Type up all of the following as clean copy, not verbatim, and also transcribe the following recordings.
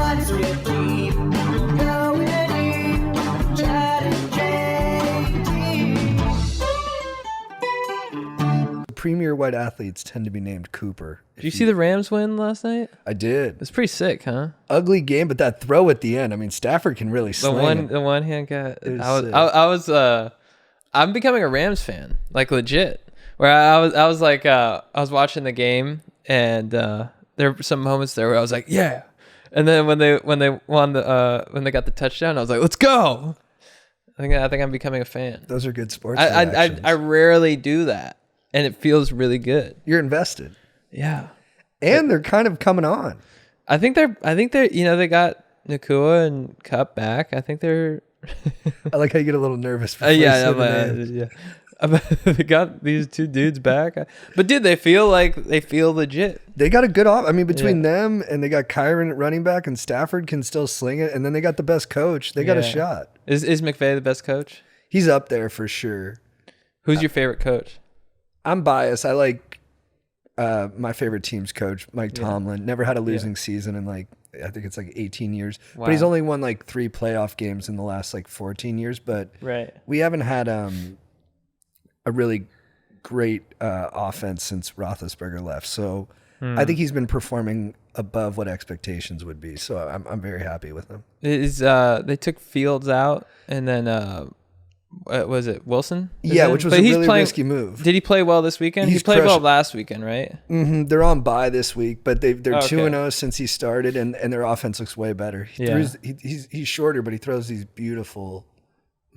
Minds with Deep. Going deep. Chad and JD. Premier white athletes tend to be named Cooper. Did you see the Rams win last night? I did. It's pretty sick, huh? Ugly game, but that throw at the end. I mean, Stafford can really sling it. The one hand got. It was I was I'm becoming a Rams fan, like legit. Where I was watching the game, and there were some moments there where I was like, yeah. And then when they won when they got the touchdown, I was like, let's go. I think I'm becoming a fan. Those are good sports. I rarely do that, and it feels really good. You're invested. Yeah. And they're kind of coming on. I think they're they got Nakua and Cup back. I think they're I like how you get a little nervous. Yeah. They got these two dudes back. But dude, they feel legit. They got a good off. I mean, between them and they got Kyron at running back and Stafford can still sling it. And then they got the best coach. They got a shot. Is McVay the best coach? He's up there for sure. Who's your favorite coach? I'm biased. I like my favorite team's coach, Mike Tomlin. Never had a losing season in I think it's 18 years. Wow. But he's only won 3 playoff games in the last 14 years. But we haven't had a really great offense since Roethlisberger left. So I think he's been performing above what expectations would be. So I'm very happy with him. They took Fields out and then was it Wilson? Which was a really risky move. Did he play well this weekend? He played well last weekend, right? Mm-hmm. They're on bye this week, but they're 2-0 since he started, and their offense looks way better. He's shorter, but he throws these beautiful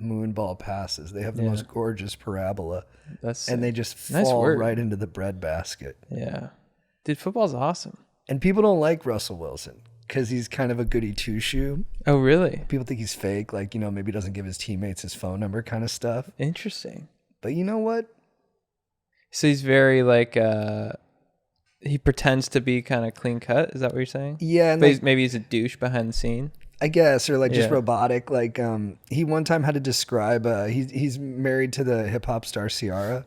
moonball passes. They have the most gorgeous parabola, and they just fall right into the breadbasket. Yeah, dude, football's awesome. And people don't like Russell Wilson because he's kind of a goody two-shoe. Oh, really? People think he's fake, maybe doesn't give his teammates his phone number kind of stuff. Interesting. But you know what? So he's very he pretends to be kind of clean cut. Is that what you're saying? Yeah. But maybe he's a douche behind the scene. I guess, or just robotic. He one time had to describe, he's married to the hip hop star Ciara.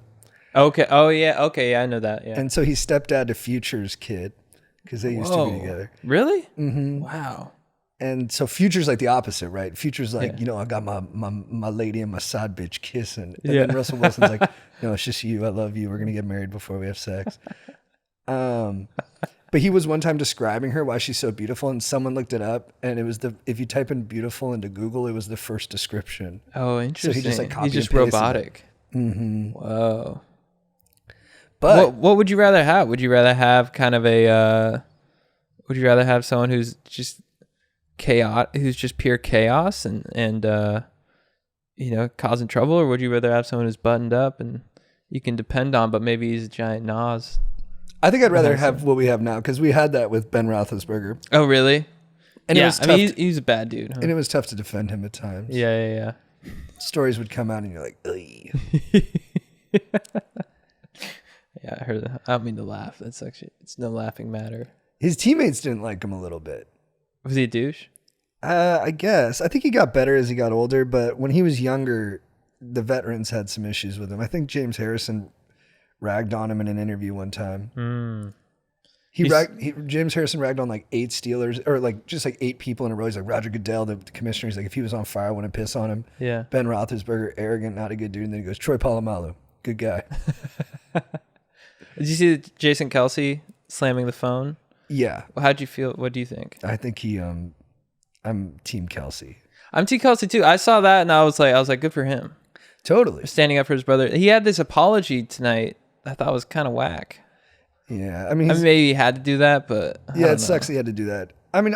Okay. Oh, yeah. Okay. Yeah, I know that. Yeah. And so he's stepdad to Future's kid because they used to be together. Really? Mm-hmm. Wow. And so Future's the opposite, right? Future's I got my lady and my side bitch kissing. And then Russell Wilson's like, no, it's just you. I love you. We're going to get married before we have sex. But he was one time describing her, why she's so beautiful, and someone looked it up, and it was if you type in beautiful into Google, it was the first description. Oh, interesting. So he just copied He's just and pasted robotic. Mm-hmm. Whoa. But what would you rather have? Would you rather have kind of would you rather have someone who's just who's just pure chaos and causing trouble, or would you rather have someone who's buttoned up and you can depend on, but maybe he's a giant Nas? I think I'd rather have what we have now, because we had that with Ben Roethlisberger. Oh, really? And it was tough. He's a bad dude. Huh? And it was tough to defend him at times. Yeah. Stories would come out and you're like, ugh. Yeah, I heard that. I don't mean to laugh. It's no laughing matter. His teammates didn't like him a little bit. Was he a douche? I guess. I think he got better as he got older, but when he was younger, the veterans had some issues with him. I think James Harrison ragged on him in an interview one time. James Harrison ragged on 8 Steelers, or just 8 people in a row. He's like, Roger Goodell, the commissioner. He's like, if he was on fire, I wouldn't piss on him. Yeah. Ben Roethlisberger, arrogant, not a good dude. And then he goes, Troy Polamalu, good guy. Did you see Jason Kelsey slamming the phone? Yeah. How'd you feel? What do you think? I think I'm Team Kelsey. I'm Team Kelsey too. I saw that and I was like, good for him. Totally. Standing up for his brother. He had this apology tonight I thought was kind of whack. Yeah. I mean, maybe he had to do that, but yeah, it sucks he had to do that. I mean,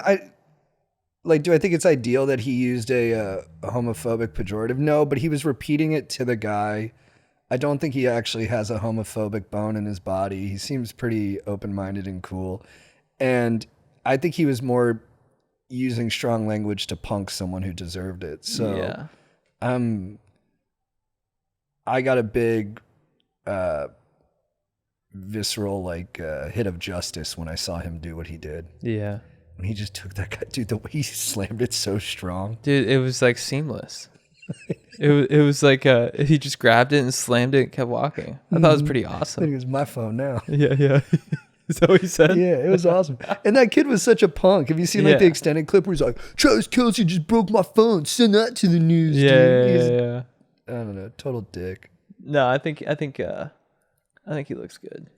do I think it's ideal that he used a homophobic pejorative? No, but he was repeating it to the guy. I don't think he actually has a homophobic bone in his body. He seems pretty open-minded and cool. And I think he was more using strong language to punk someone who deserved it. So yeah. I got a big visceral hit of justice when I saw him do what he did. Yeah. When he just took that guy, dude, the way he slammed it so strong. Dude, it was seamless. It was he just grabbed it and slammed it and kept walking. I thought it was pretty awesome. I think it was my phone now. Yeah. Is that what he said? Yeah, it was awesome. And that kid was such a punk. Have you seen like the extended clip where he's like, Travis Kelce just broke my phone. Send that to the news. Yeah, dude. yeah. I don't know, total dick. No, I think he looks good.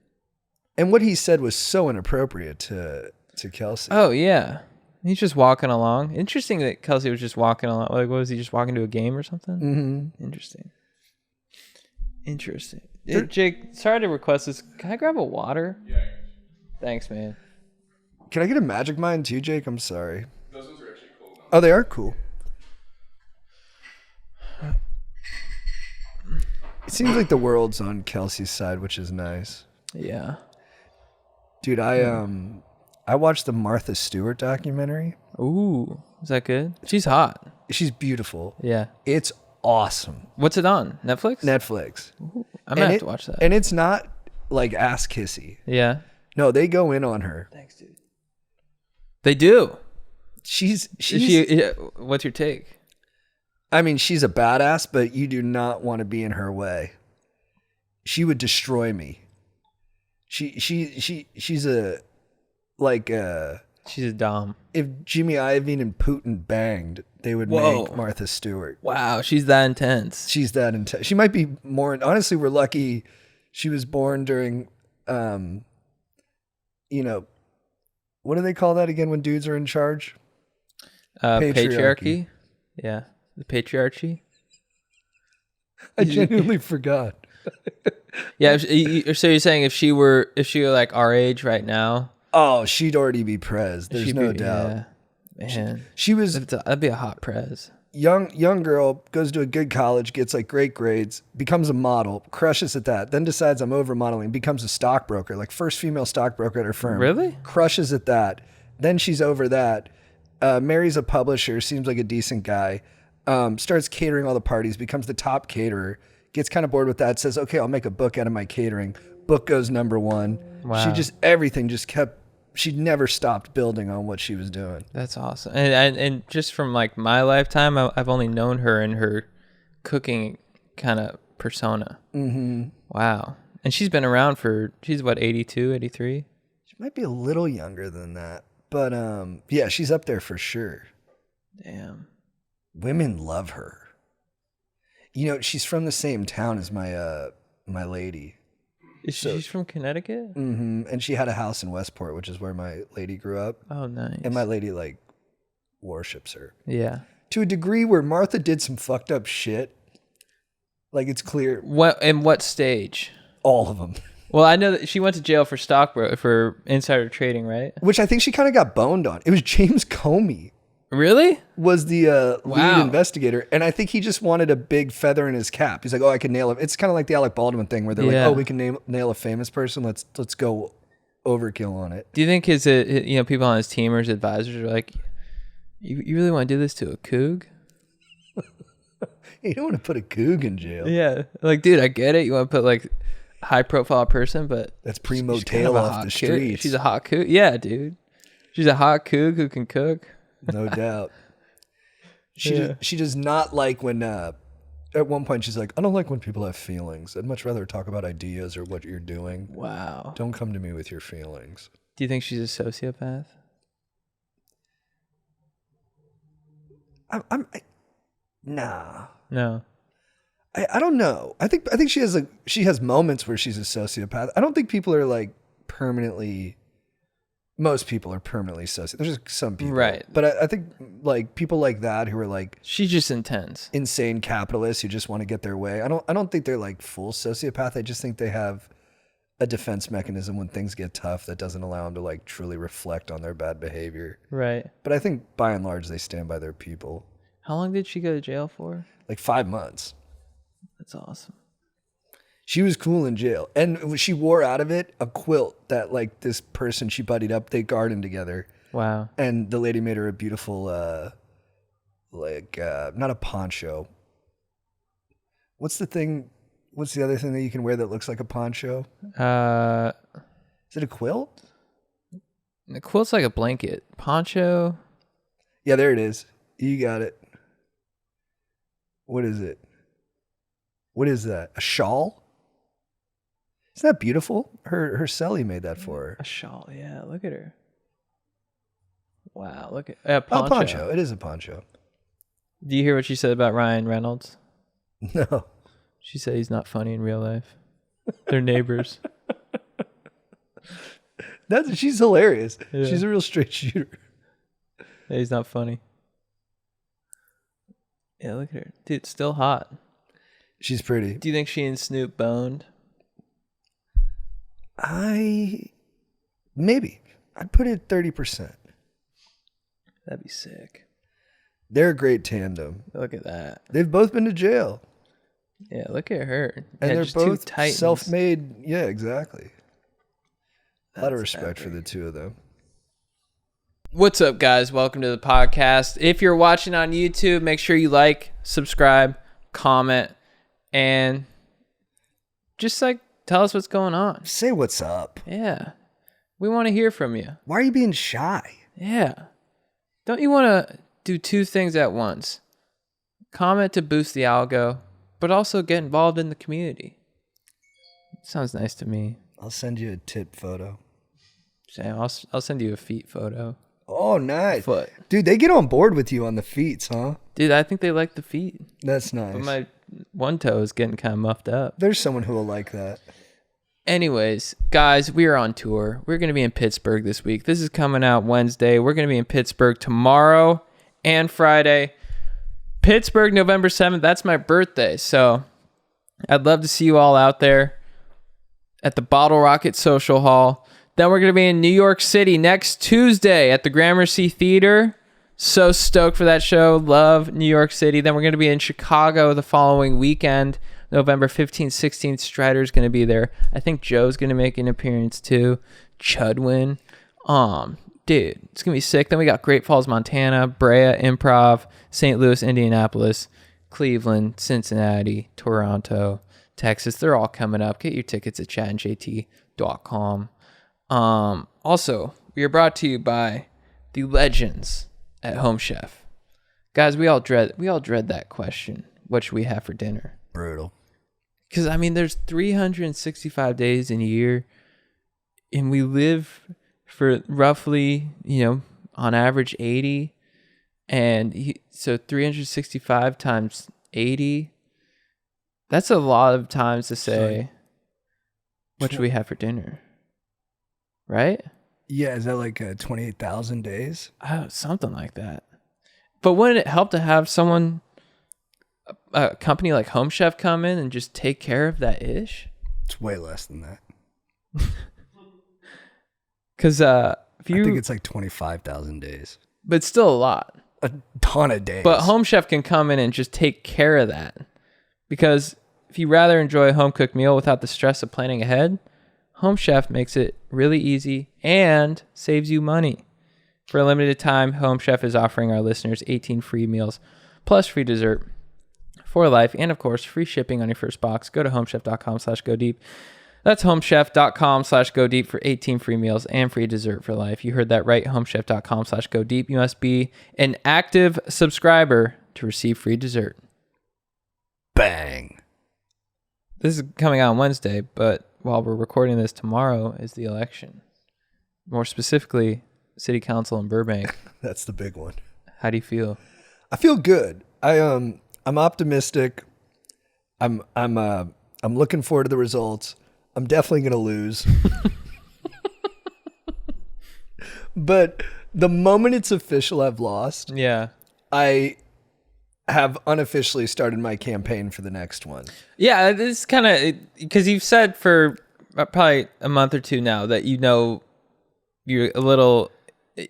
And what he said was so inappropriate to Kelce. Oh yeah, he's just walking along. Interesting that Kelce was just walking along. Like, what was he just walking to a game or something? Mm-hmm. Interesting. Hey, Jake, sorry to request this. Can I grab a water? Yeah. Thanks, man. Can I get a MagicMind too, Jake? I'm sorry. Those ones are actually cool. Oh, they are cool. It seems like the world's on Kelsey's side, which is nice. Yeah. Dude, I watched the Martha Stewart documentary. Ooh, is that good? She's hot. She's beautiful. Yeah. It's awesome. What's it on? Netflix? Netflix. Ooh, I might have to watch that. And it's not like ass kissy. Yeah. No, they go in on her. Thanks, dude. They do. She's what's your take? I mean, she's a badass, but you do not want to be in her way. She would destroy me. She's a she's a dom. If Jimmy Iovine and Putin banged, they would make Martha Stewart. Wow, she's that intense. She's that intense. She might be more. Honestly, we're lucky she was born during, what do they call that again when dudes are in charge? Patriarchy. Yeah, the patriarchy. I genuinely forgot. Yeah, so you're saying if she were like our age right now? Oh, she'd already be prez. There's no doubt. Yeah, man. She was that'd be a hot prez. Young girl, goes to a good college, gets like great grades, becomes a model, crushes at that, then decides I'm over modeling, becomes a stockbroker, like first female stockbroker at her firm. Really? Crushes at that. Then she's over that. Marries a publisher, seems like a decent guy. Starts catering all the parties, becomes the top caterer. Gets kind of bored with that, says, okay, I'll make a book out of my catering. Book goes #1. Wow. Everything just kept, she never stopped building on what she was doing. That's awesome. And just from like my lifetime, I've only known her in her cooking kind of persona. Mm-hmm. Wow. And she's been around she's what, 82, 83? She might be a little younger than that. But yeah, she's up there for sure. Damn. Women love her. She's from the same town as my lady. She's from Connecticut? Mm-hmm. And she had a house in Westport, which is where my lady grew up. Oh, nice. And my lady worships her. Yeah. To a degree where Martha did some fucked up shit. Like it's clear. What stage? All of them. Well, I know that she went to jail for insider trading, right? Which I think she kind of got boned on. It was James Comey. Really? Was the Wow. lead investigator. And I think he just wanted a big feather in his cap. He's like, oh, I can nail it. It's kind of like the Alec Baldwin thing where they're like, oh, we can nail a famous person. Let's go overkill on it. Do you think people on his team or his advisors are like, you really want to do this to a coog? You don't want to put a coog in jail. Yeah. Like, dude, I get it. You want to put like high profile person, but that's primo she's tail kind of off the streets. She's a hot coog. Yeah, dude. She's a hot coog who can cook. No doubt. She does not like when at one point she's like, I don't like when people have feelings. I'd much rather talk about ideas or what you're doing. Wow. Don't come to me with your feelings. Do you think she's a sociopath? Nah. No. I don't know. I think she has moments where she's a sociopath. I don't think people are like permanently. Most people are permanently sociopath. There's just some people, right? But I think like people like that who are like she's just intense, insane capitalists who just want to get their way. I don't think they're like full sociopath. I just think they have a defense mechanism when things get tough that doesn't allow them to like truly reflect on their bad behavior. Right. But I think by and large they stand by their people. How long did she go to jail for? Like 5 months. That's awesome. She was cool in jail. And she wore out of it a quilt that like this person she buddied up, they gardened together. Wow. And the lady made her a beautiful, not a poncho. What's the other thing that you can wear that looks like a poncho? Is it a quilt? The quilt's like a blanket. Poncho? Yeah, there it is. You got it. What is it? What is that? A shawl? Isn't that beautiful? Her celly made that for her. A shawl. Yeah, look at her. Wow, look at Oh, poncho. poncho. It is a poncho. Do you hear what she said about Ryan Reynolds? No. She said he's not funny in real life. They're neighbors. She's hilarious. Yeah. She's a real straight shooter. Yeah, he's not funny. Yeah, look at her. Dude, still hot. She's pretty. Do you think she and Snoop boned? Maybe. I'd put it 30%. That'd be sick. They're a great tandem. Look at that. They've both been to jail. Yeah, look at her. And Yeah, they're just two both titans. self-made. Yeah, exactly. A lot of That's respect for epic. the two of them. What's up, guys? Welcome to the podcast. If you're watching on YouTube, make sure you like, subscribe, comment, and just tell us what's going on. Say what's up. Yeah. We want to hear from you. Why are you being shy? Yeah. Don't you want to do two things at once? Comment to boost the algo, but also get involved in the community. Sounds nice to me. I'll send you a tip photo. Sam, I'll send you a feet photo. Oh, nice. Foot. Dude, they get on board with you on the feet, huh? Dude, I think they like the feet. That's nice. But my one toe is getting kind of muffed up. There's someone who will like that. Anyways, guys, we are on tour. We're going to be in Pittsburgh this week. This is coming out Wednesday. We're going to be in Pittsburgh tomorrow and Friday. Pittsburgh, November 7th. That's my birthday. So I'd love to see you all out there at the Bottle Rocket Social Hall. Then we're going to be in New York City next Tuesday at the Gramercy Theater. So stoked for that show. Love New York City. Then we're going to be in Chicago the following weekend. November 15th, 16th, Strider's going to be there. I think Joe's going to make an appearance too. Chudwin. Dude, it's going to be sick. Then we got Great Falls, Montana, Brea, Improv, St. Louis, Indianapolis, Cleveland, Cincinnati, Toronto, Texas. They're all coming up. Get your tickets at chatandjt.com. Also, we are brought to you by the legends at Home Chef. Guys, we all dread that question. What should we have for dinner? Brutal. Because, I mean, there's 365 days in a year, and we live for roughly, on average 80. And so 365 times 80, that's a lot of times to say, what should we have for dinner? Right? Yeah, is that like 28,000 days? Oh, something like that. But wouldn't it help to have someone, a company like Home Chef, come in and just take care of that ish? It's way less than that. Because I think it's like 25,000 days. but it's still a lot. A ton of days. But Home Chef can come in and just take care of that. Because if you rather enjoy a home cooked meal without the stress of planning ahead, Home Chef makes it really easy and saves you money. For a limited time, Home Chef is offering our listeners 18 free meals plus free dessert for life, and of course, free shipping on your first box. Go to homechef.com/go deep. That's homechef.com/go deep for 18 free meals and free dessert for life. You heard that right, homechef.com/go deep. You must be an active subscriber to receive free dessert. Bang. This is coming out on Wednesday, but while we're recording this, tomorrow is the election. More specifically, City Council in Burbank. That's the big one. How do you feel? I feel good. I'm optimistic. I'm looking forward to the results. I'm definitely going to lose. But the moment it's official I've lost, Yeah. I have unofficially started my campaign for the next one. Yeah, this kind of, because you've said for probably a month or two now that you're a little,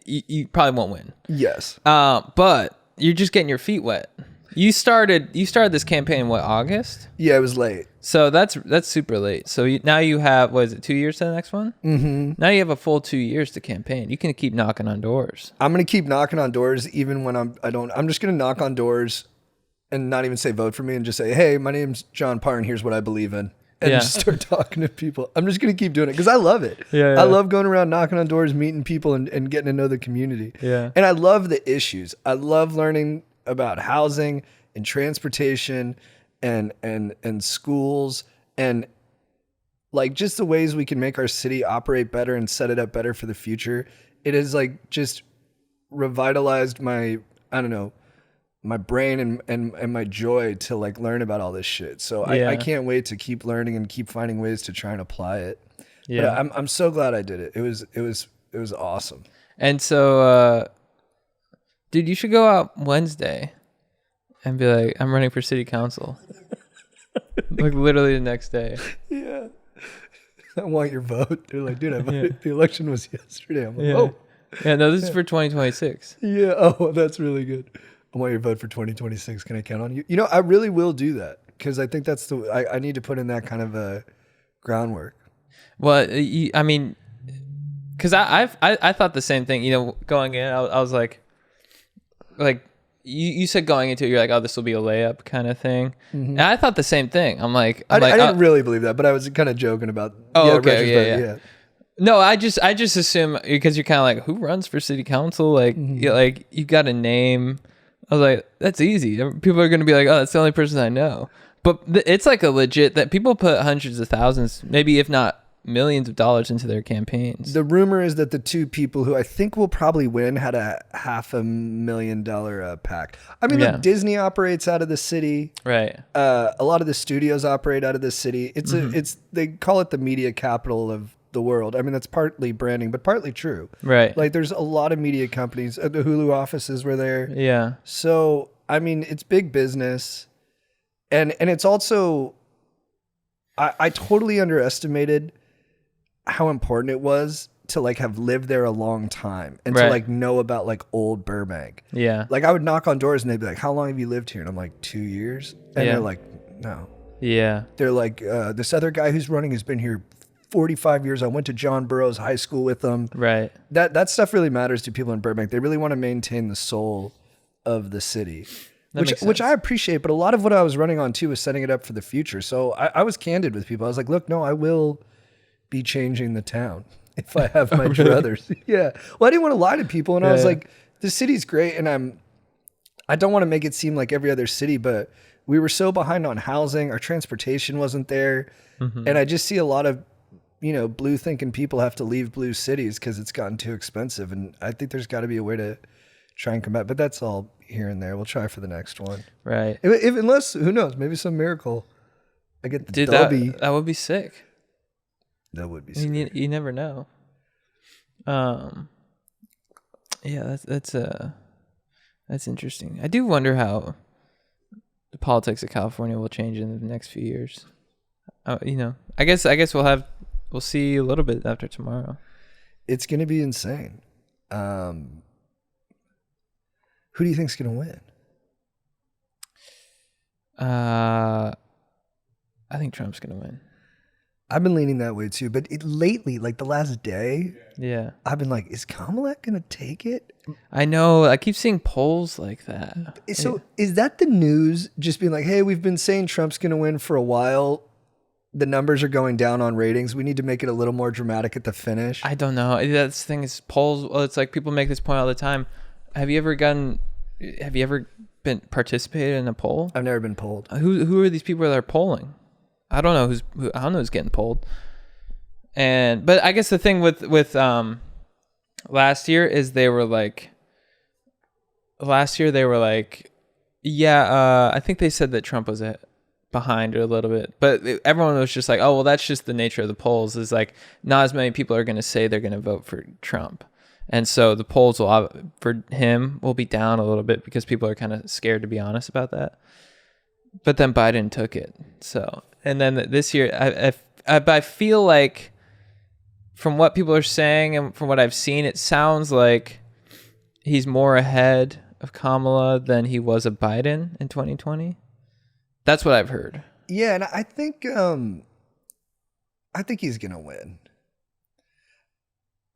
you probably won't win. Yes. But you're just getting your feet wet. You started this campaign, what, August? Yeah, it was late. So that's super late. So now you have, what is it, 2 years to the next one? Mm-hmm. Now you have a full 2 years to campaign. You can keep knocking on doors. I'm going to keep knocking on doors even when I'm just going to knock on doors and not even say vote for me and just say, hey, my name's John Parr and here's what I believe in. And just start talking to people. I'm just going to keep doing it because I love it. Yeah. I love going around knocking on doors, meeting people and getting to know the community. Yeah. And I love the issues. I love learning about housing and transportation and schools. And like just the ways we can make our city operate better and set it up better for the future. It has like just revitalized my, I don't know, my brain and my joy to like learn about all this shit. So I can't wait to keep learning and keep finding ways to try and apply it. Yeah. But I'm so glad I did it. It was awesome. And so, dude, you should go out Wednesday and be like, I'm running for city council. Like literally the next day. Yeah. I want your vote. They're like, dude, I voted. The election was yesterday. I'm like, oh. Yeah, no, this is for 2026. Yeah. Oh, that's really good. I want your vote for 2026. Can I count on you? You know, I really will do that because I think that's I need to put in that kind of a groundwork. Well, I mean, because I thought the same thing. You know, going in, I was like you said going into it, you're like, oh, this will be a layup kind of thing. Mm-hmm. And I thought the same thing. I didn't really believe that, but I was kind of joking about. Oh, okay, yeah. No, I just assume because you're kind of like, who runs for city council? Like, like you got a name. I was like, that's easy. People are going to be like, oh, that's the only person I know. But it's like a legit that people put hundreds of thousands, maybe if not millions of dollars into their campaigns. The rumor is that the two people who I think will probably win had a $500,000 pack. I mean, look, Disney operates out of the city. Right. A lot of the studios operate out of the city. It's they call it the media capital of the world. I mean, that's partly branding, but partly true. Right. Like there's a lot of media companies. The Hulu offices were there. Yeah. So, I mean, it's big business. And it's also, I totally underestimated how important it was to like have lived there a long time and to like know about like old Burbank. Yeah. Like I would knock on doors and they'd be like, how long have you lived here? And I'm like, 2 years. And they're like, no. Yeah. They're like, this other guy who's running has been here 45 years. I went to John Burroughs High School with them. Right. That stuff really matters to people in Burbank. They really want to maintain the soul of the city. Which I appreciate, but a lot of what I was running on too was setting it up for the future. So I was candid with people. I was like, look, no, I will be changing the town if I have my druthers. Yeah. Well, I didn't want to lie to people. And I was like, the city's great. And I don't want to make it seem like every other city, but we were so behind on housing. Our transportation wasn't there. Mm-hmm. And I just see a lot of, blue thinking people have to leave blue cities because it's gotten too expensive. And I think there's got to be a way to try and combat, but that's all here and there. We'll try for the next one. Right. Unless, who knows, maybe some miracle. I get the that would be sick. That would be sick. You never know. Yeah, that's interesting. I do wonder how the politics of California will change in the next few years. I guess we'll see a little bit after tomorrow. It's going to be insane. Who do you think's going to win? I think Trump's going to win. I've been leaning that way too, but lately, like the last day, I've been like, is Kamala going to take it? I know. I keep seeing polls like that. So is that the news just being like, hey, we've been saying Trump's going to win for a while. The numbers are going down on ratings. We need to make it a little more dramatic at the finish. I don't know. That's the thing is polls. Well, it's like people make this point all the time. Have you ever been participated in a poll? I've never been polled. Who are these people that are polling? I don't know who's getting polled. But I guess the thing with last year is they were like, I think they said that Trump was behind it a little bit, but everyone was just like, oh, well, that's just the nature of the polls. Is like not as many people are going to say they're going to vote for Trump. And so the polls for him will be down a little bit because people are kind of scared to be honest about that. But then Biden took it. So, and then this year, I feel like from what people are saying and from what I've seen, it sounds like he's more ahead of Kamala than he was of Biden in 2020. That's what I've heard. Yeah, and I think he's gonna win.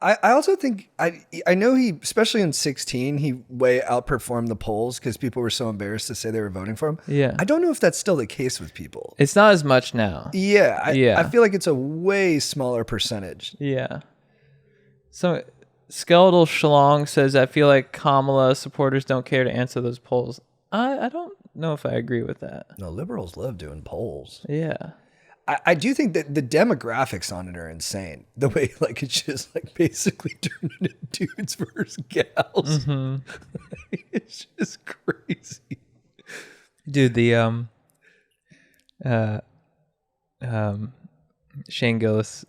I also think I know he, especially in 2016, he way outperformed the polls because people were so embarrassed to say they were voting for him. Yeah. I don't know if that's still the case with people. It's not as much now. Yeah. I feel like it's a way smaller percentage. Yeah. So Skeletal Schlong says, I feel like Kamala supporters don't care to answer those polls. I don't know if I agree with that. No, liberals love doing polls. Yeah. I do think that the demographics on it are insane. The way like it's just like basically turned into dudes versus gals. It's just crazy. Dude, the Shane Gillis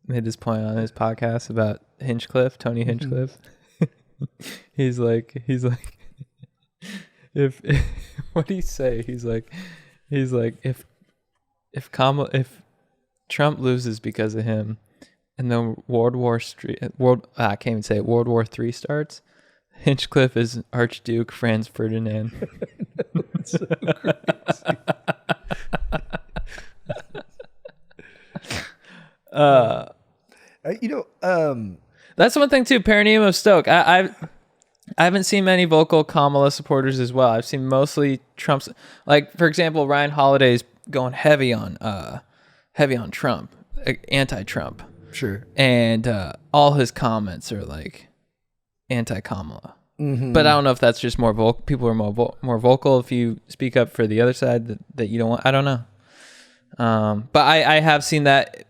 made this point on his podcast about Tony Hinchcliffe. he's like if what do you say? He's like if Trump loses because of him, and then World War III starts, Hinchcliffe is Archduke Franz Ferdinand. That's so crazy. That's one thing too. Perineum of Stoke. I haven't seen many vocal Kamala supporters as well. I've seen mostly Trump's. Like for example, Ryan Holiday's going heavy on Trump, anti-Trump. Sure. And all his comments are like anti-Kamala. But I don't know if that's just more vocal. People are more vocal if you speak up for the other side that you don't want. I don't know. But I have seen that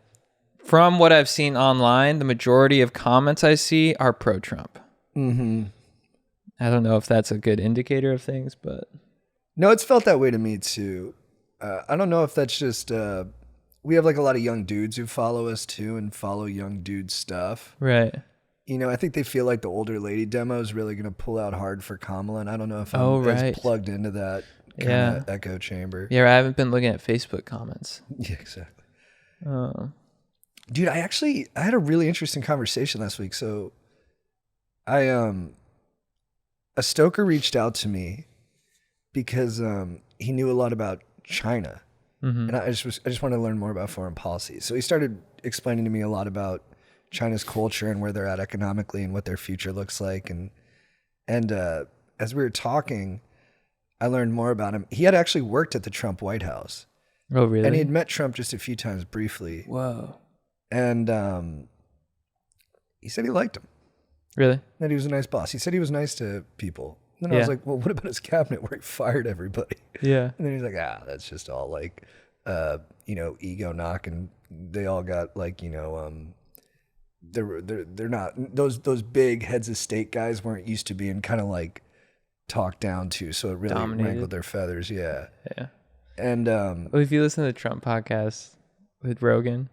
from what I've seen online, the majority of comments I see are pro-Trump. I don't know if that's a good indicator of things, but no, it's felt that way to me too. I don't know if that's just we have like a lot of young dudes who follow us too and follow young dude stuff. Right. You know, I think they feel like the older lady demo is really going to pull out hard for Kamala, and I don't know if I'm as plugged into that kind of echo chamber. Yeah, I haven't been looking at Facebook comments. Yeah, exactly. Dude, I had a really interesting conversation last week. So a stoker reached out to me because he knew a lot about China. And I just wanted to learn more about foreign policy. So he started explaining to me a lot about China's culture and where they're at economically and what their future looks like. And as we were talking, I learned more about him. He had actually worked at the Trump White House. Oh, really? And he had met Trump just a few times briefly. Whoa. And he said he liked him. Really? That he was a nice boss. He said he was nice to people. And then I was like, well, what about his cabinet where he fired everybody? Yeah. And then he's like, that's just all like, ego knock. And they all got like, they're not, those big heads of state guys weren't used to being kind of like talked down to. So it really wrangled their feathers. Yeah. Yeah. And well, if you listen to the Trump podcast with Rogan,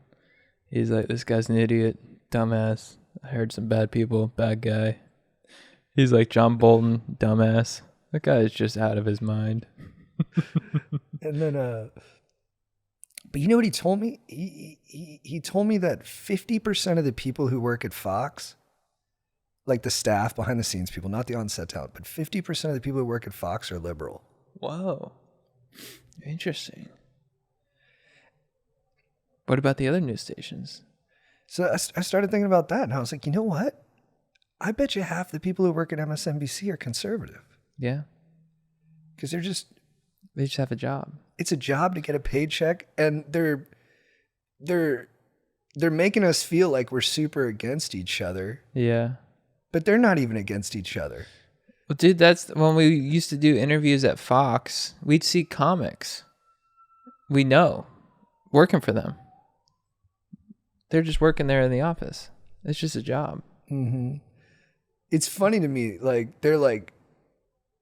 he's like, this guy's an idiot, dumbass. I heard some bad people, bad guy. He's like John Bolton, dumbass. That guy is just out of his mind. And then, but you know what he told me? He told me that 50% of the people who work at Fox, like the staff, behind the scenes people, not the on-set talent, but 50% of the people who work at Fox are liberal. Whoa. Interesting. What about the other news stations? So I started thinking about that, and I was like, you know what? I bet you half the people who work at MSNBC are conservative. Yeah. Because they just have a job. It's a job to get a paycheck, and they're making us feel like we're super against each other. Yeah. But they're not even against each other. Well, dude, that's when we used to do interviews at Fox, we'd see comics we know working for them. They're just working there in the office. It's just a job. It's funny to me, like, they're like,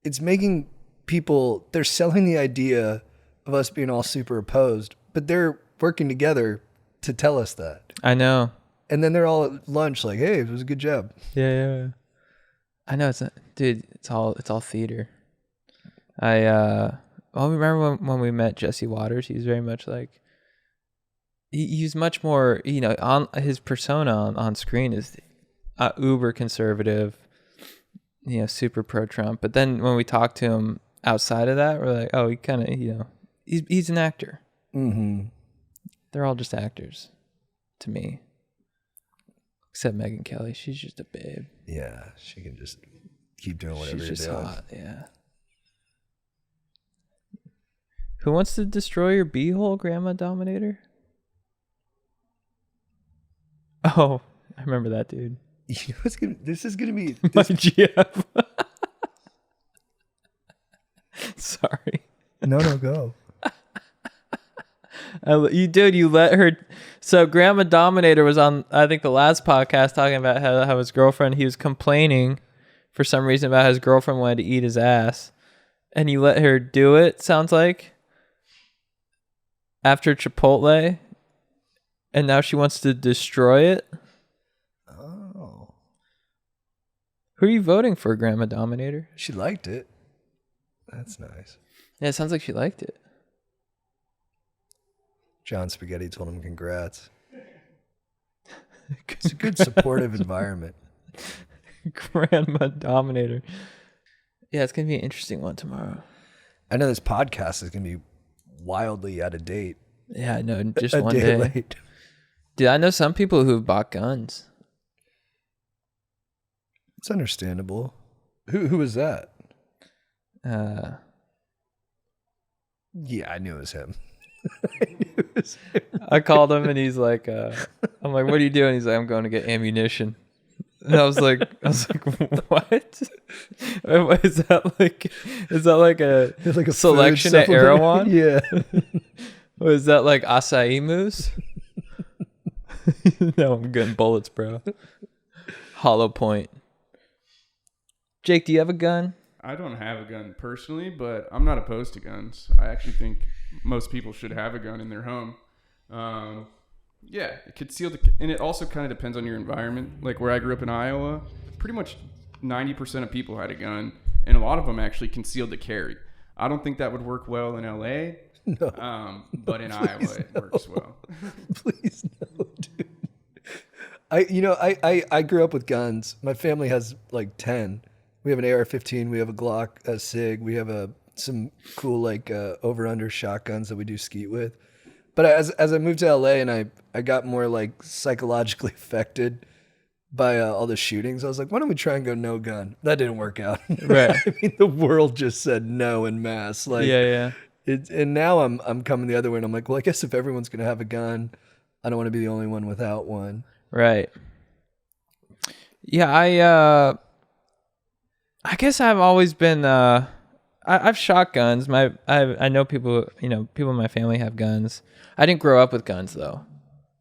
it's making people, they're selling the idea of us being all super opposed, but they're working together to tell us that. I know. And then they're all at lunch like, hey, it was a good job. Yeah. I know it's all theater. I remember when we met Jesse Waters, he was very much like, he's much more, on his persona on screen is uber conservative, super pro-Trump. But then when we talk to him outside of that, we're like, oh, he kind of, he's an actor. They're all just actors to me. Except Megyn Kelly. She's just a babe. Yeah, she can just keep doing whatever she's just you're doing. Hot, yeah. Who wants to destroy your beehole, Grandma Dominator? Oh, I remember that dude. You know this is gonna be My GF. Sorry. No, go. You let her. So Grandma Dominator was on, I think, the last podcast talking about how his girlfriend, he was complaining for some reason about his girlfriend wanted to eat his ass. And you let her do it, sounds like, after Chipotle. And now she wants to destroy it. Oh. Who are you voting for, Grandma Dominator? She liked it. That's nice. Yeah, it sounds like she liked it. John Spaghetti told him congrats. It's a good supportive environment. Grandma Dominator. Yeah, it's going to be an interesting one tomorrow. I know this podcast is going to be wildly out of date. Yeah, I know. Just a one day day. late. Dude, I know some people who've bought guns. It's understandable. Who was that? Yeah, I knew it was him. I called him and he's like, I'm like, what are you doing? He's like, I'm going to get ammunition. And I was like, what? Is that like a selection at Erewhon? Yeah. Was that like acai mousse? No, I'm getting bullets, bro. Hollow point. Jake, do you have a gun? I don't have a gun personally, but I'm not opposed to guns. I actually think most people should have a gun in their home. Yeah, it could seal and it also kind of depends on your environment. Like where I grew up in Iowa, pretty much 90% of people had a gun, and a lot of them actually concealed to carry. I don't think that would work well in LA, but in Iowa it works well. Please no, dude. I grew up with guns. My family has like 10. We have an AR-15, we have a Glock, a SIG, we have some cool like over-under shotguns that we do skeet with. But as I moved to LA and I got more like psychologically affected by all the shootings, I was like, why don't we try and go no gun? That didn't work out. Right. I mean, the world just said no en masse. Like, Yeah. And now I'm coming the other way, and I'm like, well, I guess if everyone's gonna have a gun, I don't want to be the only one without one. Right. Yeah, I guess I've always been. I've shot guns. I know people. People in my family have guns. I didn't grow up with guns though.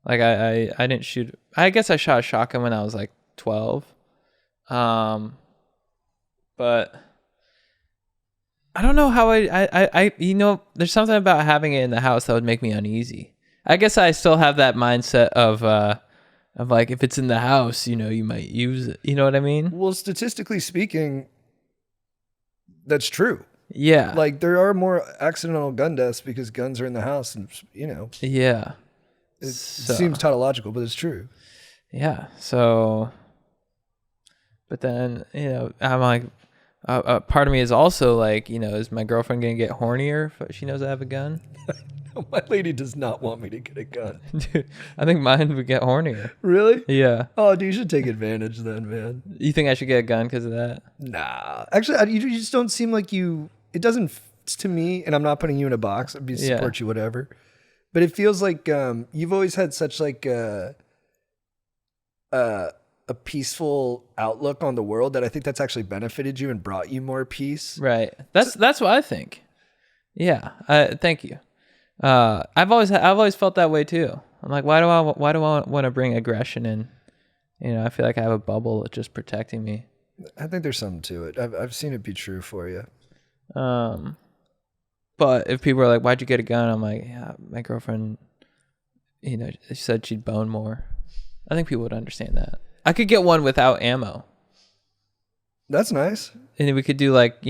Like I didn't shoot. I guess I shot a shotgun when I was like 12. But I don't know how I there's something about having it in the house that would make me uneasy. I guess I still have that mindset of like if it's in the house, you might use it. You know what I mean? Well, statistically speaking, that's true. Yeah. Like there are more accidental gun deaths because guns are in the house, and Yeah. it seems tautological, but it's true. Yeah. So, but then I'm like, part of me is also like, is my girlfriend gonna get hornier if she knows I have a gun? My lady does not want me to get a gun. Dude, I think mine would get hornier. Really? Yeah. Oh, dude, you should take advantage then, man. You think I should get a gun because of that? Nah. Actually, you just don't seem like you... It doesn't... To me, and I'm not putting you in a box. I'd support you, whatever. But it feels like you've always had such like a peaceful outlook on the world that I think that's actually benefited you and brought you more peace. Right. That's what I think. Yeah. Thank you. I've always felt that way too. I'm like, why do I want to bring aggression in? I feel like I have a bubble that's just protecting me. I think there's something to it. I've seen it be true for you. But if people are like, why'd you get a gun? I'm like, yeah, my girlfriend, she said she'd bone more. I think people would understand that. I could get one without ammo. That's nice. And we could do like,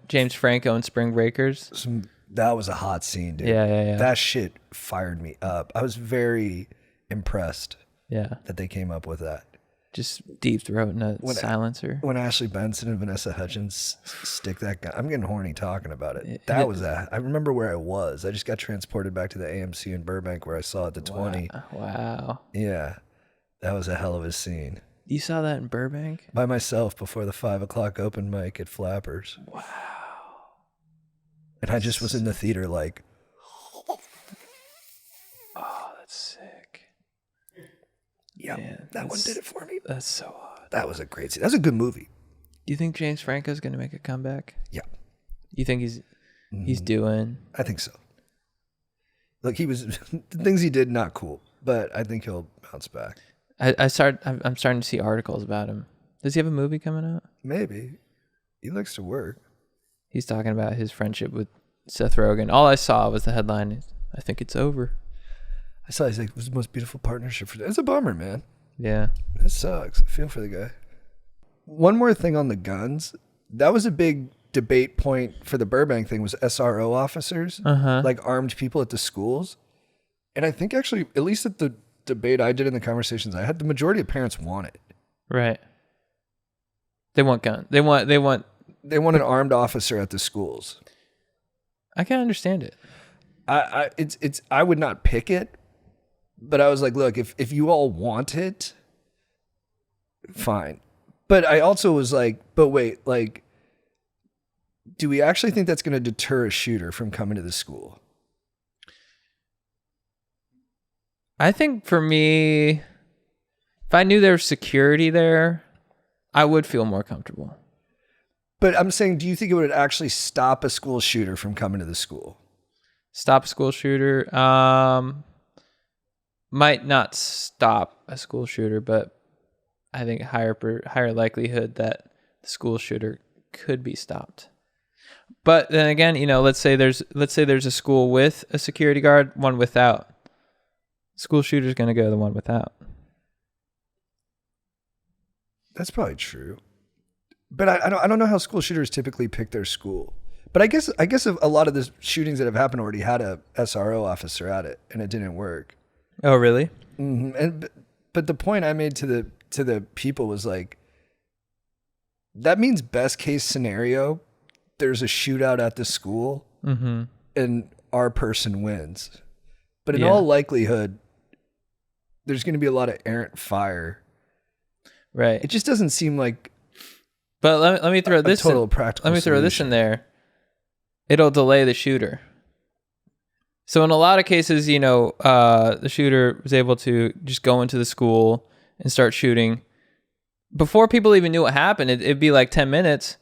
James Franco and Spring Breakers. That was a hot scene, dude. Yeah. That shit fired me up. I was very impressed that they came up with that. Just deep throat in a silencer. When Ashley Benson and Vanessa Hudgens stick that gun, I'm getting horny talking about it. That was I remember where I was. I just got transported back to the AMC in Burbank where I saw it, the 20. Wow. Yeah. That was a hell of a scene. You saw that in Burbank? By myself before the 5:00 open mic at Flappers. Wow. And I just was in the theater like... Oh, that's sick. Yeah, that one did it for me. That's so odd. That was a great scene. That was a good movie. Do you think James Franco's going to make a comeback? Yeah. You think he's doing? I think so. Like he was the things he did not cool, but I think he'll bounce back. I'm starting to see articles about him. Does he have a movie coming out? Maybe. He likes to work. He's talking about his friendship with Seth Rogen. All I saw was the headline. I think it's over. I saw he's like, it was the most beautiful partnership for. It's a bummer, man. Yeah. It sucks. I feel for the guy. One more thing on the guns. That was a big debate point for the Burbank thing was SRO officers, like armed people at the schools. And I think actually, at least at the debate I did in the conversations I had, the majority of parents want it. Right. They want guns. They want an armed officer at the schools. I can understand it. I would not pick it, but I was like, look, if you all want it, fine. But I also was like, but wait, like, do we actually think that's going to deter a shooter from coming to the school? I think for me, if I knew there was security there, I would feel more comfortable. But I'm saying, do you think it would actually stop a school shooter from coming to the school? Stop a school shooter? Might not stop a school shooter, but I think higher likelihood that the school shooter could be stopped. But then again, let's say there's a school with a security guard, one without. School shooter's going to go to the one without. That's probably true. But I don't know how school shooters typically pick their school. But I guess a lot of the shootings that have happened already had a SRO officer at it, and it didn't work. Oh, really? Mm-hmm. But the point I made to the people was like, that means best case scenario, there's a shootout at the school, and our person wins. But in all likelihood, there's going to be a lot of errant fire. Right. It just doesn't seem like. But let me throw this total practical. Let me throw this in there. It'll delay the shooter. So in a lot of cases, the shooter was able to just go into the school and start shooting. Before people even knew what happened, it'd be like 10 minutes.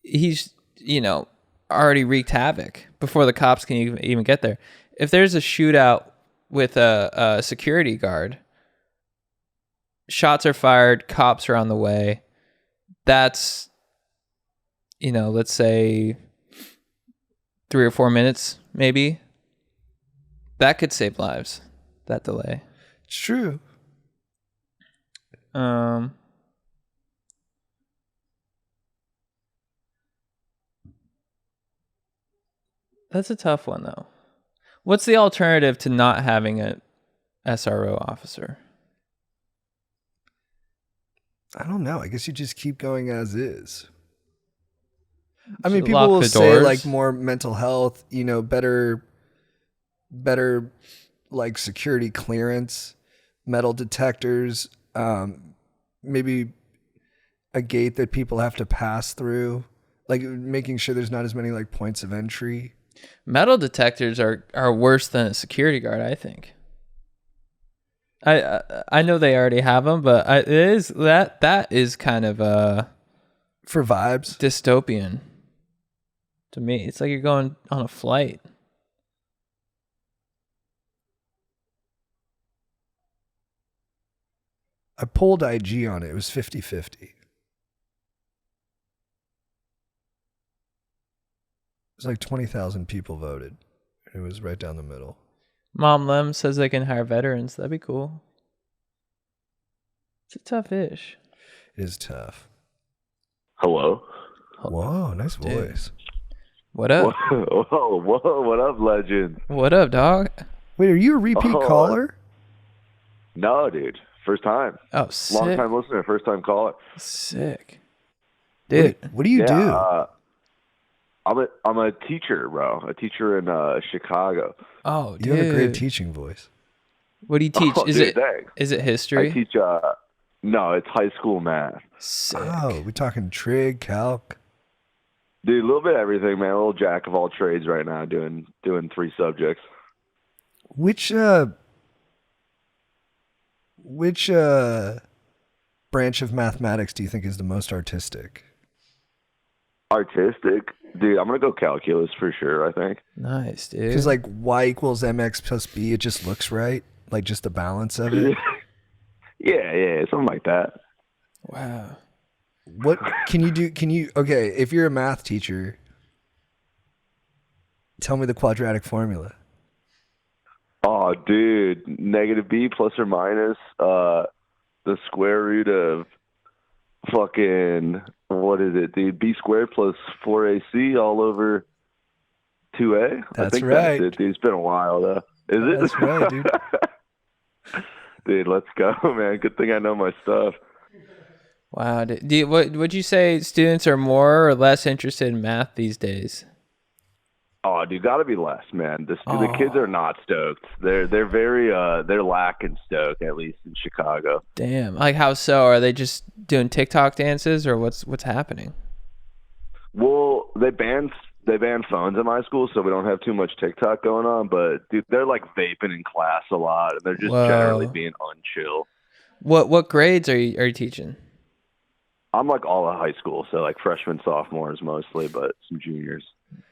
He's, already wreaked havoc before the cops can even get there. If there's a shootout with a security guard, shots are fired, cops are on the way. That's, let's say 3 or 4 minutes, maybe. That could save lives, that delay. It's true. That's a tough one, though. What's the alternative to not having a SRO officer? I don't know. I guess you just keep going as is. I mean, people will say like more mental health, better like security clearance, metal detectors, maybe a gate that people have to pass through, like making sure there's not as many like points of entry. Metal detectors are worse than a security guard, I think. I know they already have them, but that is kind of for vibes dystopian to me. It's like you're going on a flight. I pulled IG on it. It was 50-50. It was like 20,000 people voted. It was right down the middle. Mom Lem says they can hire veterans. That'd be cool. It's a tough ish. It is tough. Hello. Whoa, nice voice. What up? Whoa, what up, legend? What up, dog? Wait, are you a repeat caller? No, dude. First time. Oh, sick. Long time listener, first time caller. Sick. Dude. What do you do? I'm a teacher, bro. A teacher in Chicago. Oh, dude. You have a great teaching voice. What do you teach? Oh, Is it history? I teach no, it's high school math. Sick. Oh, we talking trig, calc? Dude, a little bit of everything, man. A little jack of all trades right now, doing 3 subjects. Which branch of mathematics do you think is the most artistic? Artistic, dude. I'm gonna go calculus for sure. I think. Nice, dude. Because like y equals mx plus b, it just looks right. Like just the balance of it. Yeah, something like that. Wow. What can you do? Okay, if you're a math teacher, tell me the quadratic formula. Oh, dude, negative b plus or minus the square root of fucking, what is it, dude? B squared plus 4ac all over 2a. That's I think right. That's it, dude. It's been a while though. Is it? That's right, dude. Dude, let's go, man. Good thing I know my stuff. Wow. What would you say students are more or less interested in math these days? Oh, dude, gotta be less, man. The kids are not stoked. They're very they're lacking stoke, at least in Chicago. Damn. Like how so? Are they just doing TikTok dances or what's happening? Well, they banned phones in my school, so we don't have too much TikTok going on. But dude, they're like vaping in class a lot, and they're just generally being unchill. What grades are you teaching? I'm like all of high school, so like freshmen, sophomores mostly, but some juniors.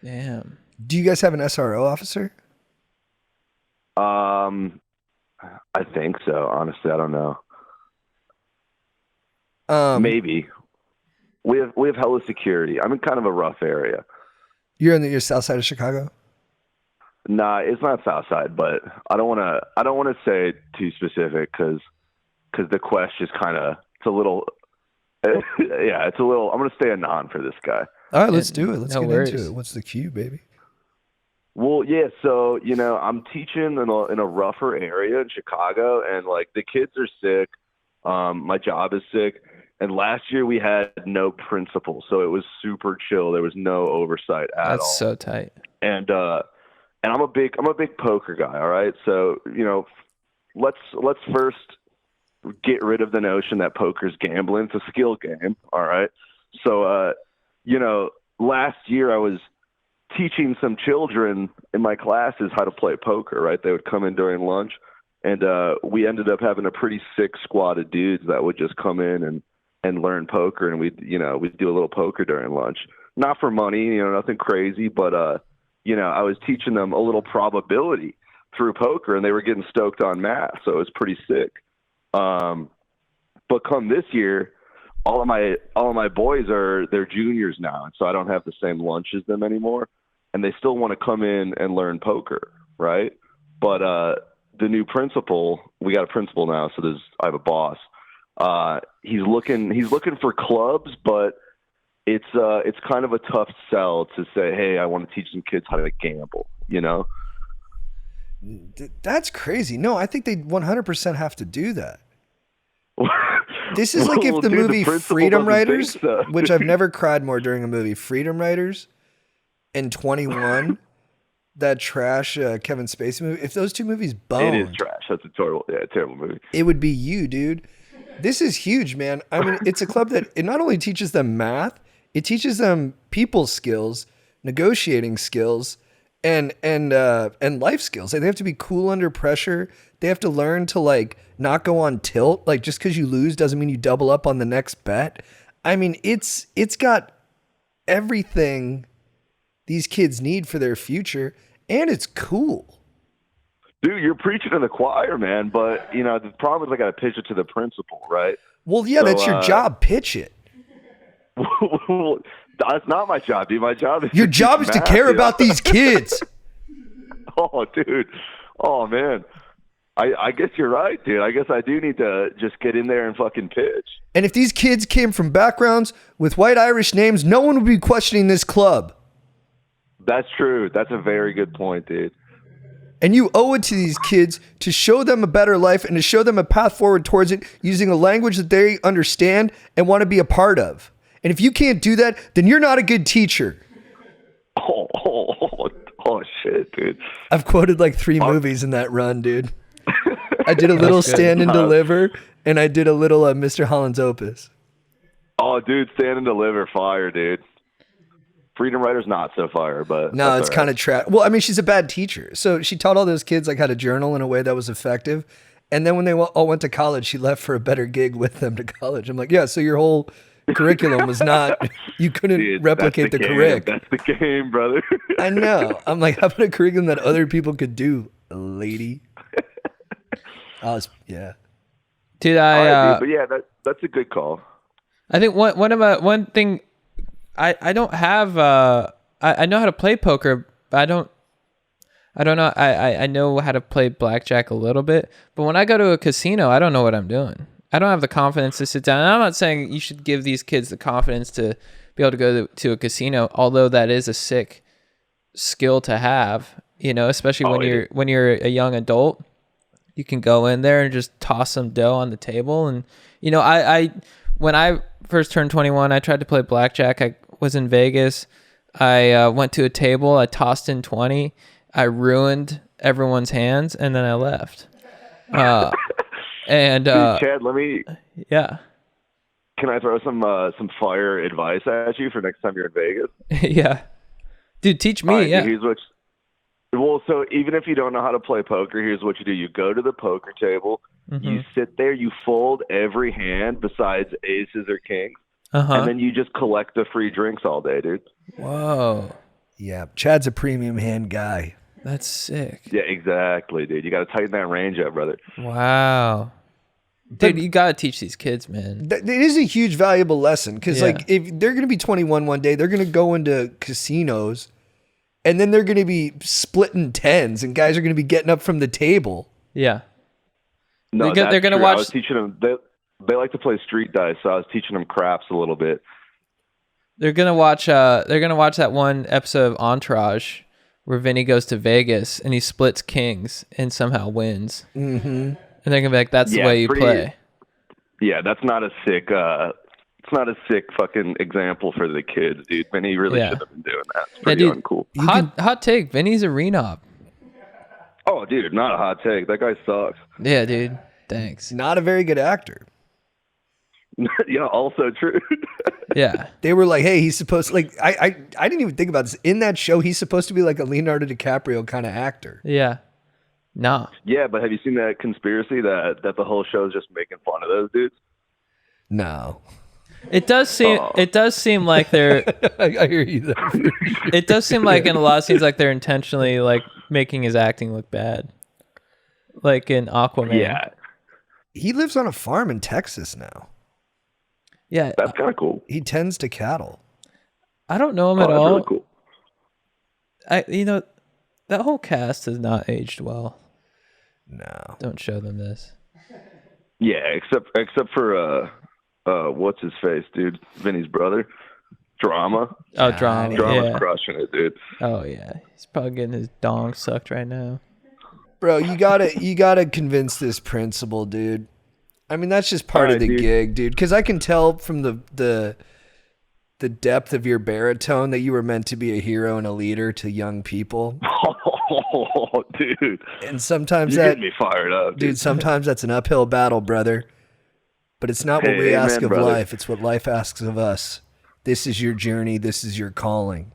Damn. Do you guys have an SRO officer? I think so. Honestly, I don't know. Maybe. We have hella security. I'm in kind of a rough area. You're in your south side of Chicago? Nah, it's not south side, but I don't want to say too specific because the quest is kind of, it's a little, yeah, it's a little. I'm gonna stay a non for this guy. All right, let's do it. Let's No get worries. into it. What's the cue, baby? Well, yeah. So I'm teaching in a rougher area in Chicago, and like the kids are sick. My job is sick, and last year we had no principal, so it was super chill. There was no oversight at all. That's so tight. And I'm a big poker guy. All right, so let's first get rid of the notion that poker's gambling. It's a skill game. All right. So, last year I was teaching some children in my classes how to play poker, right? They would come in during lunch, and we ended up having a pretty sick squad of dudes that would just come in and learn poker, and we'd do a little poker during lunch. Not for money, nothing crazy, but I was teaching them a little probability through poker, and they were getting stoked on math, so it was pretty sick. But come this year, all of my boys they're juniors now, and so I don't have the same lunch as them anymore, and they still want to come in and learn poker, right? But the new principal, we got a principal now, so I have a boss. He's looking for clubs, but it's kind of a tough sell to say, hey, I want to teach some kids how to gamble, That's crazy. No, I think they 100% have to do that. This is like if the movie Freedom Writers, which I've never cried more during a movie, Freedom Writers and 21, that trash Kevin Spacey movie, if those two movies boned. It is trash. That's a terrible movie. It would be you, dude. This is huge, man. I mean, it's a club that it not only teaches them math, it teaches them people skills, negotiating skills, and life skills. Like, they have to be cool under pressure. They have to learn to like not go on tilt. Like, just because you lose doesn't mean you double up on the next bet. I mean, it's got everything these kids need for their future, and it's cool. Dude, you're preaching to the choir, man. But the problem is I got to pitch it to the principal, right? Well, yeah, so, that's your job. Pitch it. That's not my job, dude. My job is your job is to care about these kids. Oh, dude. Oh, man. I guess you're right, dude. I guess I do need to just get in there and fucking pitch. And if these kids came from backgrounds with white Irish names, no one would be questioning this club. That's true. That's a very good point, dude. And you owe it to these kids to show them a better life and to show them a path forward towards it using a language that they understand and want to be a part of. And if you can't do that, then you're not a good teacher. Oh shit, dude. I've quoted like 3 movies in that run, dude. I did a little Stand and Deliver, and I did a little Mr. Holland's Opus. Oh, dude, Stand and Deliver, fire, dude. Freedom Writer's not so fire, but no, it's kind of trash. Well, I mean, she's a bad teacher, so she taught all those kids like how to journal in a way that was effective. And then when they all went to college, she left for a better gig with them to college. I'm like, yeah, so your whole curriculum was not. You couldn't Dude, replicate that's the game. curric. That's the game, brother. I know. I'm like, how about a curriculum that other people could do, lady? Yeah. Dude, All right, dude, but yeah, that's a good call. I think one thing I don't have I know how to play poker, but I don't know. I know how to play blackjack a little bit, but when I go to a casino, I don't know what I'm doing. I don't have the confidence to sit down. And I'm not saying you should give these kids the confidence to be able to go to a casino, although that is a sick skill to have, you know, especially when you're a young adult. You can go in there and just toss some dough on the table. And, you know, I when I first turned 21, I tried to play blackjack. I was in Vegas. I went to a table. I tossed in 20. I ruined everyone's hands, and then I left. Dude, Chad, Yeah. can I throw some fire advice at you for next time you're in Vegas? Yeah. Dude, teach me. All right, Yeah. Here's what. Well, so even if you don't know how to play poker, here's what you do. You go to the poker table, you sit there, you fold every hand besides aces or kings, and then you just collect the free drinks all day, dude. Whoa. Yeah. Chad's a premium hand guy. That's sick. Yeah, exactly, dude. You got to tighten that range up, brother. Wow. Dude, you got to teach these kids, man. It is a huge valuable lesson because, like, if they're going to be 21 one day, they're going to go into casinos, and then they're going to be splitting tens, and guys are going to be getting up from the table. Yeah. No, they're going to true. watch. I was teaching them. They like to play street dice, so I was teaching them craps a little bit. They're gonna watch. They're gonna watch that one episode of Entourage where Vinny goes to Vegas and he splits kings and somehow wins. Mm-hmm. And they're gonna be like, "That's the way you play." Yeah, that's not a sick. It's not a sick fucking example for the kids, dude. Vinny really should have been doing that. It's pretty uncool. Hot take. Vinny's a renob. Oh, dude, not a hot take. That guy sucks. Yeah, dude. Thanks. Not a very good actor. Yeah, also true. Yeah. They were like, hey, he's supposed to, like, I didn't even think about this. In that show, he's supposed to be like a Leonardo DiCaprio kind of actor. Yeah. Nah. Yeah, but have you seen that conspiracy that the whole show is just making fun of those dudes? No. It does seem like they're I hear you though. it does seem like in a lot of scenes like they're intentionally like making his acting look bad. Like in Aquaman. Yeah. He lives on a farm in Texas now. Yeah. That's kind of cool. He tends to cattle. I don't know him at That's all. really cool. That whole cast has not aged well. No. Don't show them this. Yeah, except for what's his face, dude? Vinny's brother. Drama. Oh, Drama. Drama's Yeah. crushing it, dude. Oh yeah. He's probably getting his dong sucked right now. Bro, you gotta convince this principal, dude. I mean, that's just part of the gig, dude. Because I can tell from the depth of your baritone that you were meant to be a hero and a leader to young people. Oh, dude. And sometimes You're getting me fired up, dude. Sometimes that's an uphill battle, brother. But it's not what we ask of life. It's what life asks of us. This is your journey. This is your calling.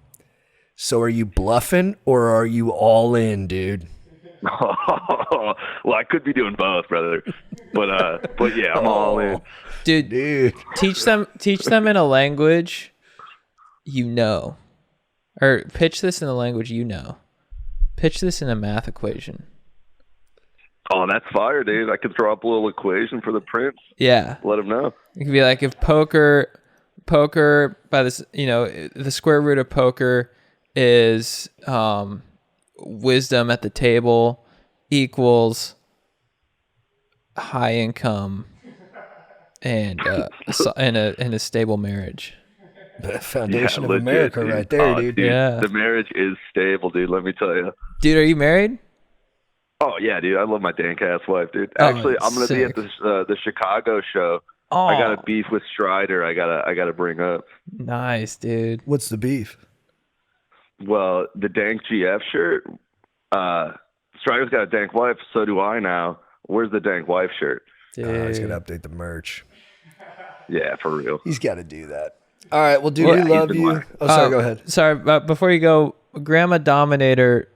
So are you bluffing or are you all in, dude? Well, I could be doing both, brother. But yeah, I'm all in. Dude. Teach them in a language you know. Or pitch this in a language you know. Pitch this in a math equation. Oh, that's fire, dude. I could throw up a little equation for the prince. Yeah. Let him know. It could be like if poker by this, the square root of poker is wisdom at the table equals high income and a stable marriage. The foundation of legit, America dude. right there, dude. Yeah. The marriage is stable, dude. Let me tell you. Dude, are you married? Oh yeah, dude. I love my dank ass wife, dude. Oh, Actually, I'm gonna be at the Chicago show. Oh. I got a beef with Strider. I gotta bring up. Nice, dude. What's the beef? Well, the dank GF shirt. Strider's got a dank wife. So do I now. Where's the dank wife shirt? Dude. He's gonna update the merch. Yeah, for real. He's got to do that. All right, well, dude, we love you. Oh, sorry, go ahead. Sorry, but before you go, Grandma Dominator,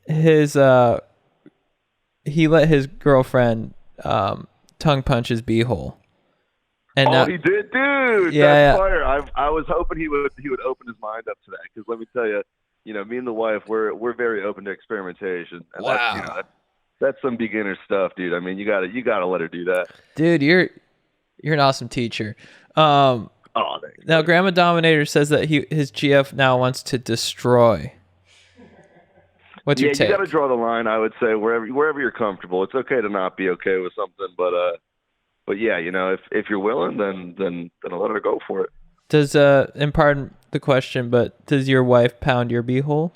he let his girlfriend tongue punch his beehole. And he did, dude. Dude, Yeah, that's fire. I was hoping he would open his mind up to that, because let me tell you, me and the wife, we're very open to experimentation. And Wow. that's some beginner stuff, dude. I mean, you gotta let her do that. Dude, you're an awesome teacher. Oh, thanks. Now Grandma Dominator says that his GF now wants to destroy. What's your take? You got to draw the line. I would say wherever you're comfortable. It's okay to not be okay with something, but yeah, if you're willing, then let her go for it. Does and pardon the question, but does your wife pound your beehole?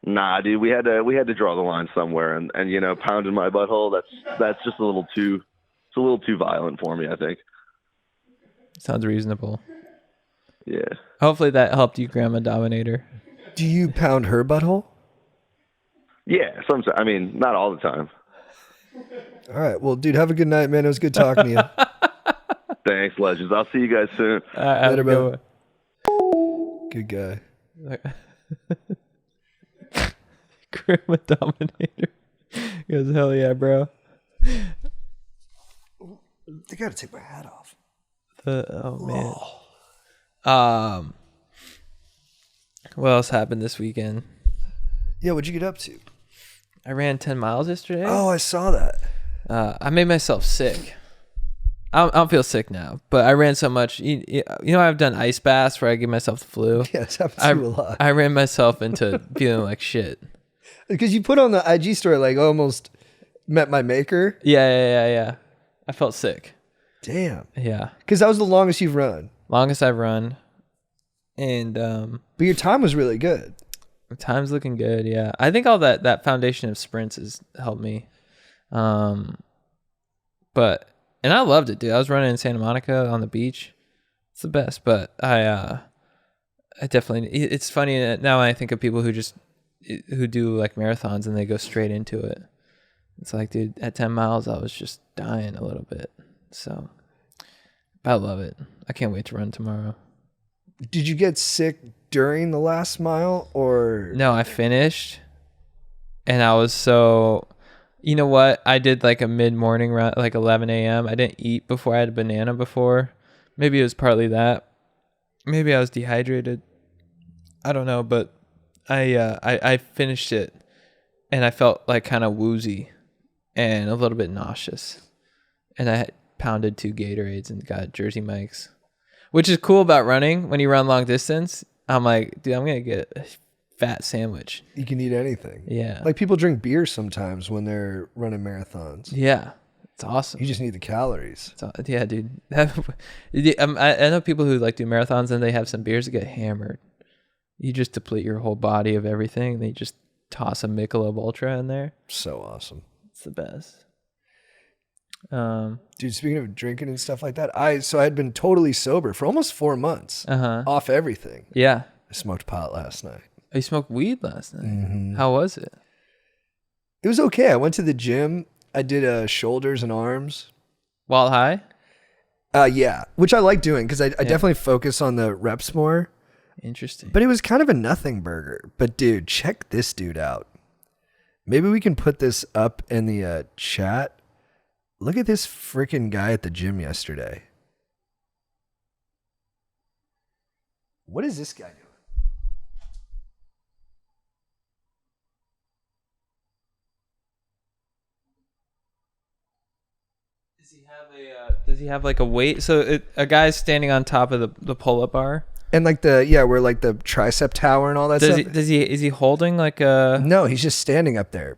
Nah, dude, we had to draw the line somewhere, and pounding my butthole, that's just a little too violent for me, I think. Sounds reasonable. Yeah. Hopefully that helped you, Grandma Dominator. Do you pound her butthole? Yeah, sometimes. I mean, not all the time. All right. Well, dude, have a good night, man. It was good talking to you. Thanks, legends. I'll see you guys soon. Later, bro. Good guy. Grandma Dominator. He goes, hell yeah, bro. I gotta take my hat off. Oh man. What else happened this weekend? Yeah, what'd you get up to? I ran 10 miles yesterday. Oh, I saw that. I made myself sick. I don't feel sick now, but I ran so much. I've done ice baths where I give myself the flu. Yeah, it's happened to you a lot. I ran myself into feeling like shit. Because you put on the IG story like almost met my maker. Yeah. I felt sick. Damn. Yeah. Because that was the longest you've run. Longest I've run. And but your time was really good. time's looking good, yeah. I think all that foundation of sprints has helped me. But I loved it, dude. I was running in Santa Monica on the beach. It's the best. But I definitely, it's funny now when I think of people who do like marathons and they go straight into it. It's like, dude, at 10 miles, I was just dying a little bit. So I love it. I can't wait to run tomorrow. Did you get sick during the last mile or? No, I finished and I was so, you know what? I did like a mid-morning run, like 11 a.m. I didn't eat before. I had a banana before. Maybe it was partly that. Maybe I was dehydrated. I don't know, but I finished it and I felt like kind of woozy and a little bit nauseous. And I had pounded 2 Gatorades and got Jersey Mike's. Which is cool about running. When you run long distance, I'm like, dude, I'm going to get a fat sandwich. You can eat anything. Yeah. Like people drink beer sometimes when they're running marathons. Yeah. It's awesome. You just need the calories. Yeah, dude. I know people who like do marathons and they have some beers that get hammered. You just deplete your whole body of everything. They just toss a Michelob Ultra in there. So awesome. It's the best. Dude, speaking of drinking and stuff like that, I had been totally sober for almost 4 months. Off everything. Yeah. I smoked pot last night. Oh, you smoked weed last night? Mm-hmm. How was it? It was okay. I went to the gym. I did shoulders and arms. Wild high? Yeah, which I like doing because I definitely focus on the reps more. Interesting. But it was kind of a nothing burger. But dude, check this dude out. Maybe we can put this up in the chat. Look at this freaking guy at the gym yesterday. What is this guy doing? Does he have like a weight? So a guy's standing on top of the pull-up bar? And like where like the tricep tower and all that stuff. Is he holding like a... No, he's just standing up there.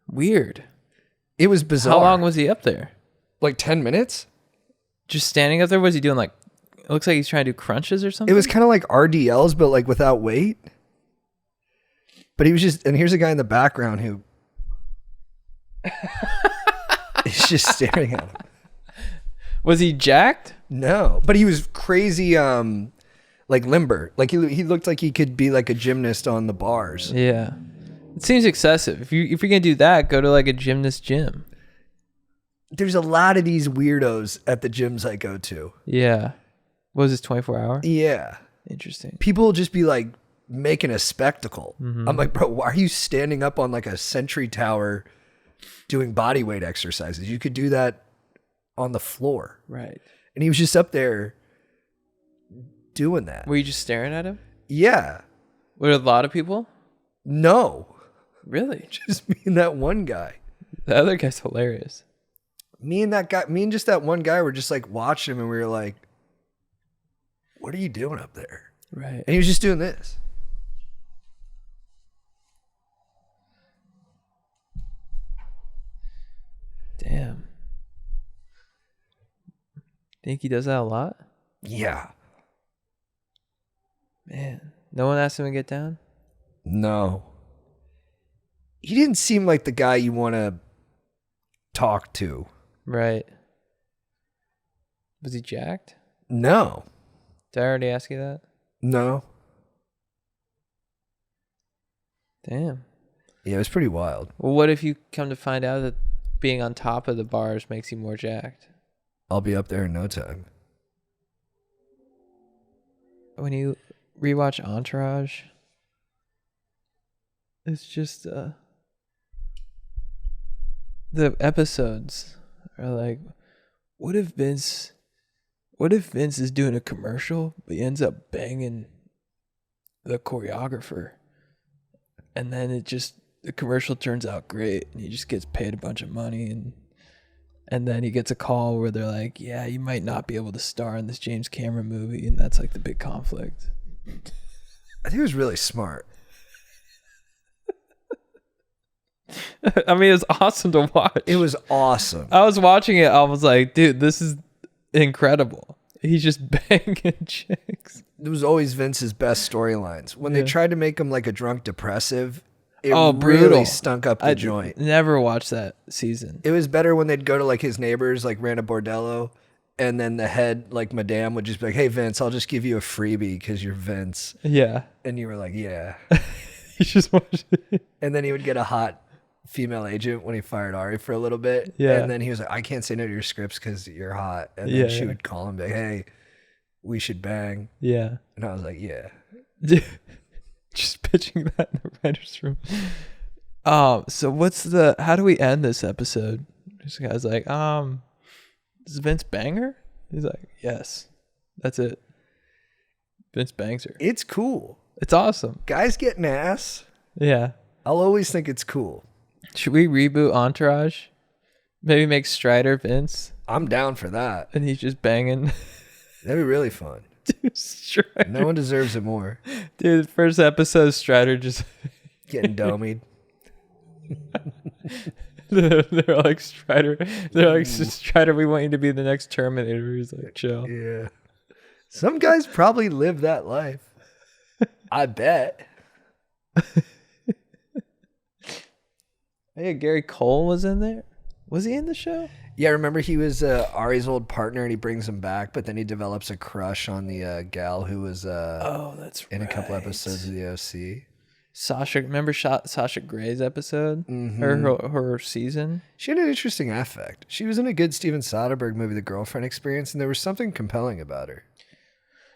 Weird. It was bizarre. How long was he up there? Like 10 minutes? Just standing up there? Was he doing like... It looks like he's trying to do crunches or something? It was kind of like RDLs, but like without weight. But he was just... And here's a guy in the background who... is just staring at him. Was he jacked? No. But he was crazy, like limber. Like he looked like he could be like a gymnast on the bars. Yeah. It seems excessive. If you're going to do that, go to like a gymnast gym. There's a lot of these weirdos at the gyms I go to. Yeah. What was this, 24 hour? Yeah. Interesting. People will just be like making a spectacle. Mm-hmm. I'm like, bro, why are you standing up on like a sentry tower doing body weight exercises? You could do that on the floor. Right. And he was just up there doing that? Were you just staring at him? Yeah. Were there a lot of people? No. Really? Just me and that one guy. The other guy's hilarious. Me and just that one guy were just like watching him, and we were like, what are you doing up there? Right. And he was just doing this. Damn. Think he does that a lot? Yeah. Man. No one asked him to get down? No. He didn't seem like the guy you want to talk to. Right. Was he jacked? No. Did I already ask you that? No. Damn. Yeah, it was pretty wild. Well, what if you come to find out that being on top of the bars makes you more jacked? I'll be up there in no time. When you rewatch Entourage, it's just the episodes are like, what if Vince is doing a commercial but he ends up banging the choreographer, and then the commercial turns out great and he just gets paid a bunch of money, and then he gets a call where they're like, yeah, you might not be able to star in this James Cameron movie, and that's like the big conflict. I think it was really smart. I mean, it's awesome to watch. It was awesome. I was watching it. I was like, dude, this is incredible. He's just banging chicks. It was always Vince's best storylines. When they tried to make him like a drunk depressive, it brutal. really stunk up the joint. Never watched that season. It was better when they'd go to like his neighbors, like ran a bordello, and then the head, like Madame, would just be like, hey, Vince, I'll just give you a freebie because you're Vince. Yeah. And you were like, yeah. You just watched it. And then he would get a hot female agent when he fired Ari for a little bit. Yeah. And then he was like, I can't say no to your scripts because you're hot. And then she would call him and be like, hey, we should bang. Yeah. And I was like, yeah. Just pitching that in the writer's room. So how do we end this episode? This guy's like, does Vince bang her? He's like, yes. That's it. Vince bangs her. It's cool. It's awesome. Guys getting ass. Yeah. I'll always think it's cool. Should we reboot Entourage? Maybe make Strider Vince, I'm down for that. and he's just banging. That'd be really fun. Dude, Strider. No one deserves it more. Dude, first episode, Strider just Getting domied. they're like Strider. They're like, Strider, we want you to be the next Terminator. He's like, chill. Yeah. Some guys probably live that life. I bet. Hey, Gary Cole was in there. Was he in the show? Yeah, remember he was Ari's old partner, and he brings him back, but then he develops a crush on the gal who was That's in a couple episodes of the OC. Sasha, remember Sasha Gray's episode? Her season? She had an interesting affect. She was in a good Steven Soderbergh movie, The Girlfriend Experience, and there was something compelling about her.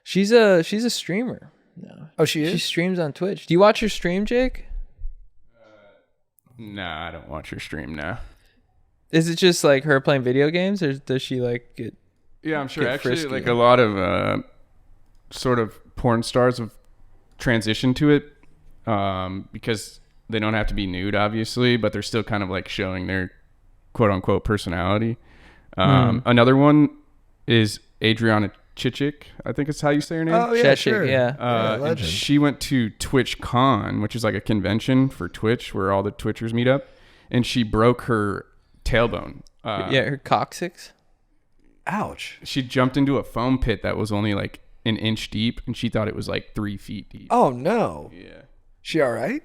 She's a streamer. No. Oh, she is? She streams on Twitch. Do you watch her stream, Jake? Nah, I don't watch her stream now. Is it just like her playing video games, or does she like get? Yeah, I'm sure. Get Actually, frisky. like a lot of sort of porn stars have transitioned to it because they don't have to be nude, obviously, but they're still kind of like showing their quote unquote personality. Another one is Adriana Chichik, I think is how you say her name. Oh, yeah, Chechik, sure. yeah. And legend. she went to TwitchCon, which is like a convention for Twitch where all the Twitchers meet up, and she broke her tailbone. Yeah, her coccyx. Ouch. She jumped into a foam pit that was only like an inch deep, and she thought it was like 3 feet deep. Oh, no. Yeah. She all right?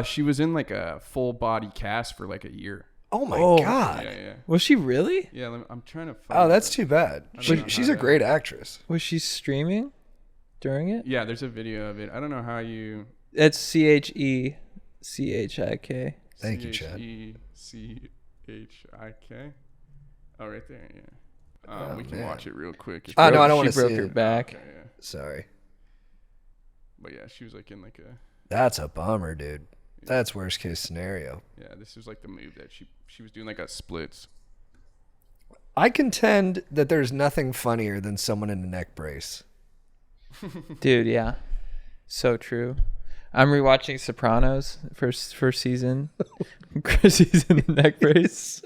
She was in like a full body cast for like a year. Oh, my Oh. God. Yeah. Was she really? Yeah, I'm trying to find Oh, that's the- too bad. I don't know She's how a that- great actress. Was she streaming during it? Yeah, there's a video of it. I don't know how you... It's CHECHIK. Thank you, Chad. CHIK. Oh, right there, yeah. Oh, we can man. watch it real quick. Oh, no, I don't She want to broke see her it. back. Okay, yeah. Sorry. But yeah, she was like in like a... That's a bummer, dude. That's worst case scenario. Yeah, this was like the move that she was doing like a splits. I contend that there's nothing funnier than someone in a neck brace. Dude, yeah. So true. I'm rewatching Sopranos first season. Chrissy's in the neck brace.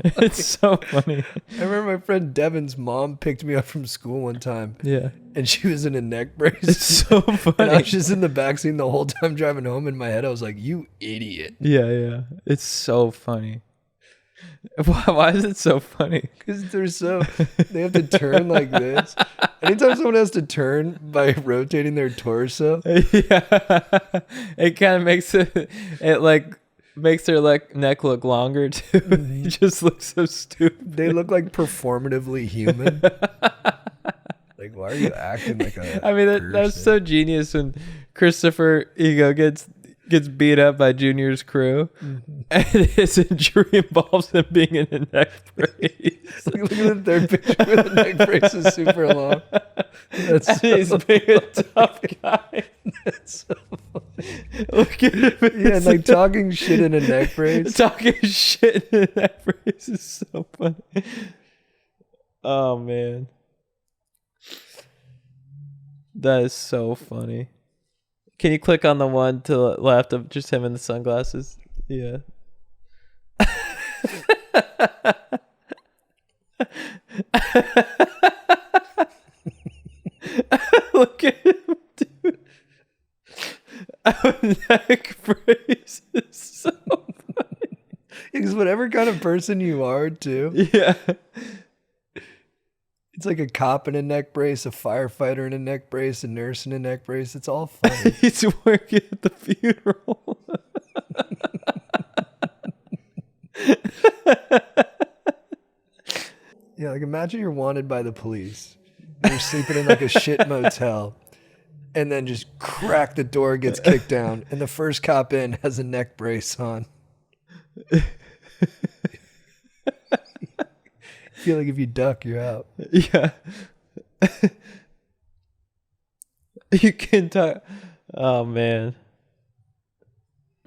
It's so funny. I remember my friend Devin's mom picked me up from school one time. Yeah. And she was in a neck brace. It's so And I funny. was just in the backseat the whole time driving home. In my head, I was like, "You idiot!" Yeah. It's so funny. Why is it so funny? Because they have to turn like this. Anytime someone has to turn by rotating their torso, Yeah. It kind of makes makes their neck look longer too. It just looks so stupid. they look like performatively human. Like, why are you acting like a? I mean, that's so genius when Christopher Ego gets beat up by Junior's crew, and his injury involves him being in a neck brace. Look at the third picture where the neck brace is super long. That's And he's being a tough guy. That's so funny. Look at him. Yeah, and like talking shit in a neck brace. Talking shit in a neck brace is so funny. Oh man, that is so funny. Can you click on the one to the left of just him in the sunglasses? Yeah. Look at him, dude. Neck brace is so funny. Because whatever kind of person you are, too, Yeah. it's like a cop in a neck brace, a firefighter in a neck brace, a nurse in a neck brace. It's all funny. He's working at the funeral. Yeah, like imagine you're wanted by the police. You're sleeping in like a shit motel. And then just crack the door, gets kicked down, and the first cop in has a neck brace on. Feel like if you duck, you're out. Yeah. You can talk. Oh, man.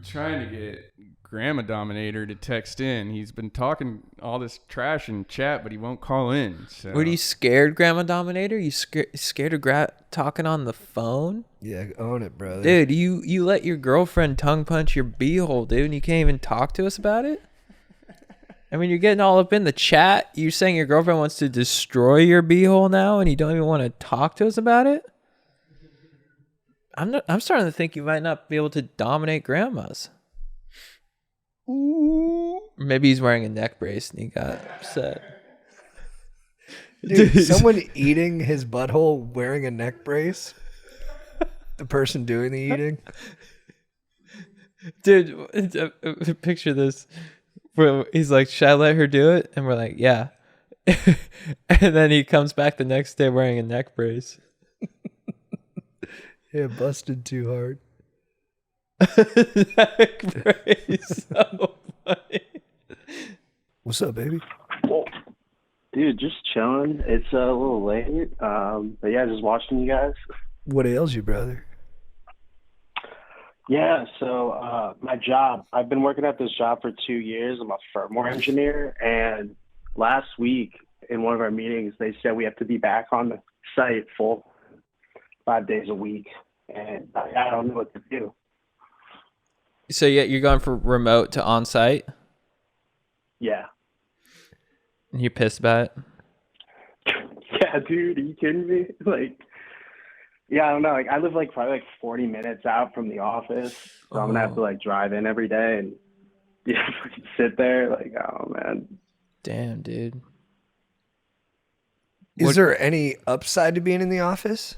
Trying to get Grandma Dominator to text in. He's been talking all this trash in chat, but he won't call in. So. What, are you scared, Grandma Dominator? You scared of talking on the phone? Yeah, own it, brother. Dude, you let your girlfriend tongue punch your beehole, dude, and you can't even talk to us about it? I mean, you're getting all up in the chat. You're saying your girlfriend wants to destroy your beehole now, and you don't even want to talk to us about it? I'm starting to think you might not be able to dominate grandmas. Ooh. Maybe he's wearing a neck brace and he got upset. Dude, someone eating his butthole wearing a neck brace? The person doing the eating? Dude, picture this. He's like, should I let her do it? And we're like, yeah. And then he comes back the next day wearing a neck brace. Yeah, busted too hard. Neck brace. So funny. What's up, baby? Well, dude, just chilling. It's a little late, but yeah, just watching you guys. What ails you, brother? Yeah, so my job, I've been working at this job for 2 years. I'm a firmware engineer, and last week in one of our meetings, they said we have to be back on the site full 5 days a week, and I don't know what to do. So yeah, you're going from remote to on-site? Yeah. And you're pissed about it? Yeah, dude, are you kidding me? Like, yeah, I don't know. Like, I live probably 40 minutes out from the office, so I'm gonna have to drive in every day and sit there. Like, oh man. Damn, dude. Is there any upside to being in the office?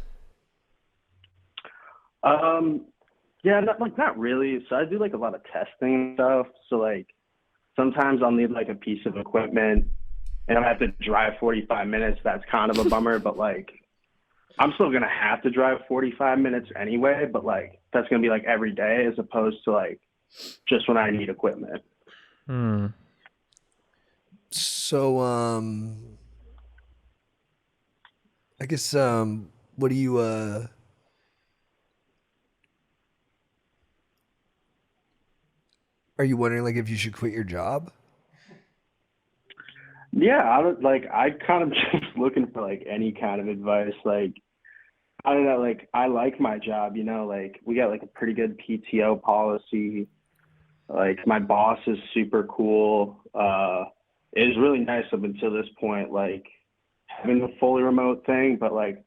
Yeah, not really. So I do a lot of testing and stuff. So sometimes I'll need a piece of equipment and I have to drive 45 minutes. That's kind of a bummer, but I'm still gonna have to drive 45 minutes anyway. But that's gonna be every day as opposed to just when I need equipment. So I guess what do you are you wondering if you should quit your job? Yeah, I kind of just looking for any kind of advice. I don't know, like I like my job, you know, like we got like a pretty good PTO policy. Like my boss is super cool. It was really nice up until this point, like having the fully remote thing, but like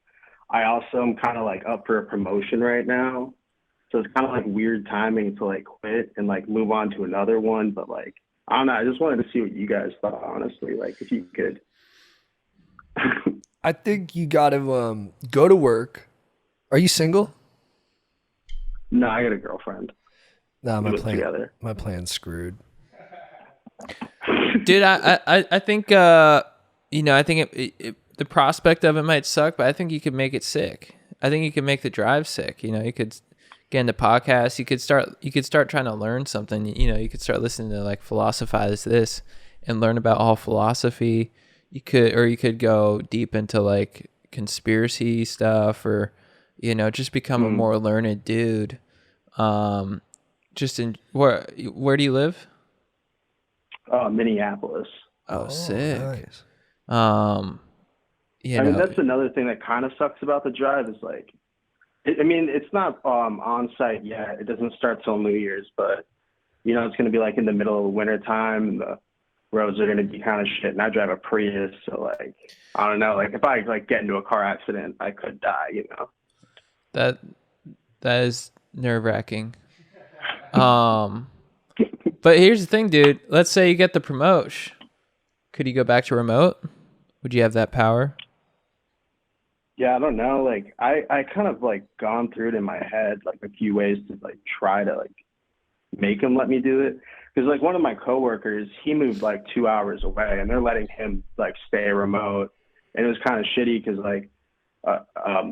I also am kind of like up for a promotion right now. So it's kind of like weird timing to like quit and like move on to another one. But like, I don't know. I just wanted to see what you guys thought, honestly. Like if you could. I think you got to go to work. Are you single? No, I got a girlfriend. Nah, We live together. my plan's screwed. Dude, I think I think the prospect of it might suck, but I think you could make it sick. I think you could make the drive sick. You know, you could get into podcasts. You could start trying to learn something. You know, you could start listening to like Philosophize This and learn about all philosophy. You could go deep into like conspiracy stuff, or just become a more learned dude. Just in where do you live? Minneapolis. Oh, sick. Nice. I mean, that's another thing that kind of sucks about the drive is like, I mean, it's not on site yet. It doesn't start till New Year's, but it's going to be like in the middle of the winter time, and the roads are going to be kind of shit. And I drive a Prius, so like, I don't know, like if I like get into a car accident, I could die. That is nerve-wracking. But here's the thing, dude. Let's say you get the promotion. Could you go back to remote? Would you have that power? Yeah, I don't know. Like I kind of like gone through it in my head, like a few ways to like try to like make him let me do it. Because like one of my coworkers, he moved like 2 hours away, and they're letting him like stay remote. And it was kind of shitty because like I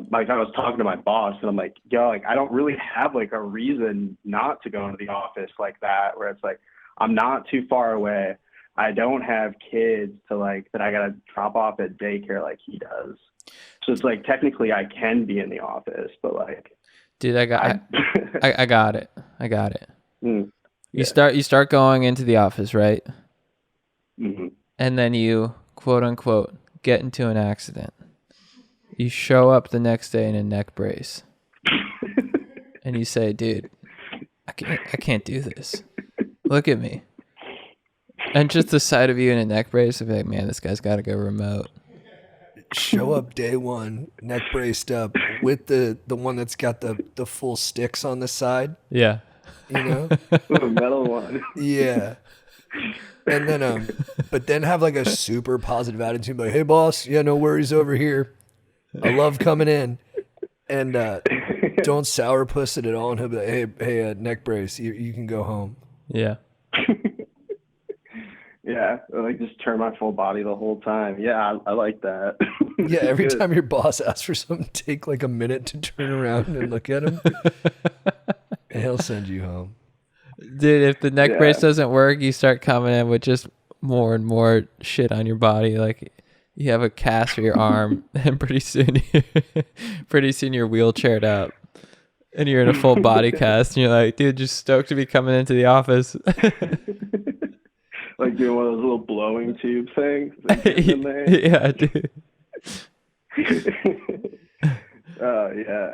was talking to my boss, and I'm like, yo, like I don't really have like a reason not to go into the office like that, where it's like I'm not too far away. I don't have kids to like that I gotta drop off at daycare like he does. So it's like technically I can be in the office, but like, dude, I got it. I got it. Mm, You start going into the office, right? mm-hmm. And then you quote unquote get into an accident. You show up the next day in a neck brace, and you say, "Dude, I can't do this. Look at me." And just the sight of you in a neck brace, I'd be like, "Man, this guy's got to go remote." Show up day one, neck braced up with the one that's got the full sticks on the side. Yeah. The metal one. Yeah. And then but then have like a super positive attitude, like, "Hey boss, yeah, no worries over here. I love coming in." And don't sourpuss it at all, and he'll be like, hey, neck brace, you can go home. Yeah. Yeah, or like just turn my full body the whole time. Yeah, I like that. Yeah, every Good. time your boss asks for something, take like a minute to turn around and look at him. And he'll send you home. Dude, if the neck brace doesn't work, you start coming in with just more and more shit on your body. Like you have a cast for your arm, and pretty soon you're wheelchaired up, and you're in a full body cast, and you're like, dude, just stoked to be coming into the office. Like doing one of those little blowing tube things. In there. Yeah, dude. Yeah.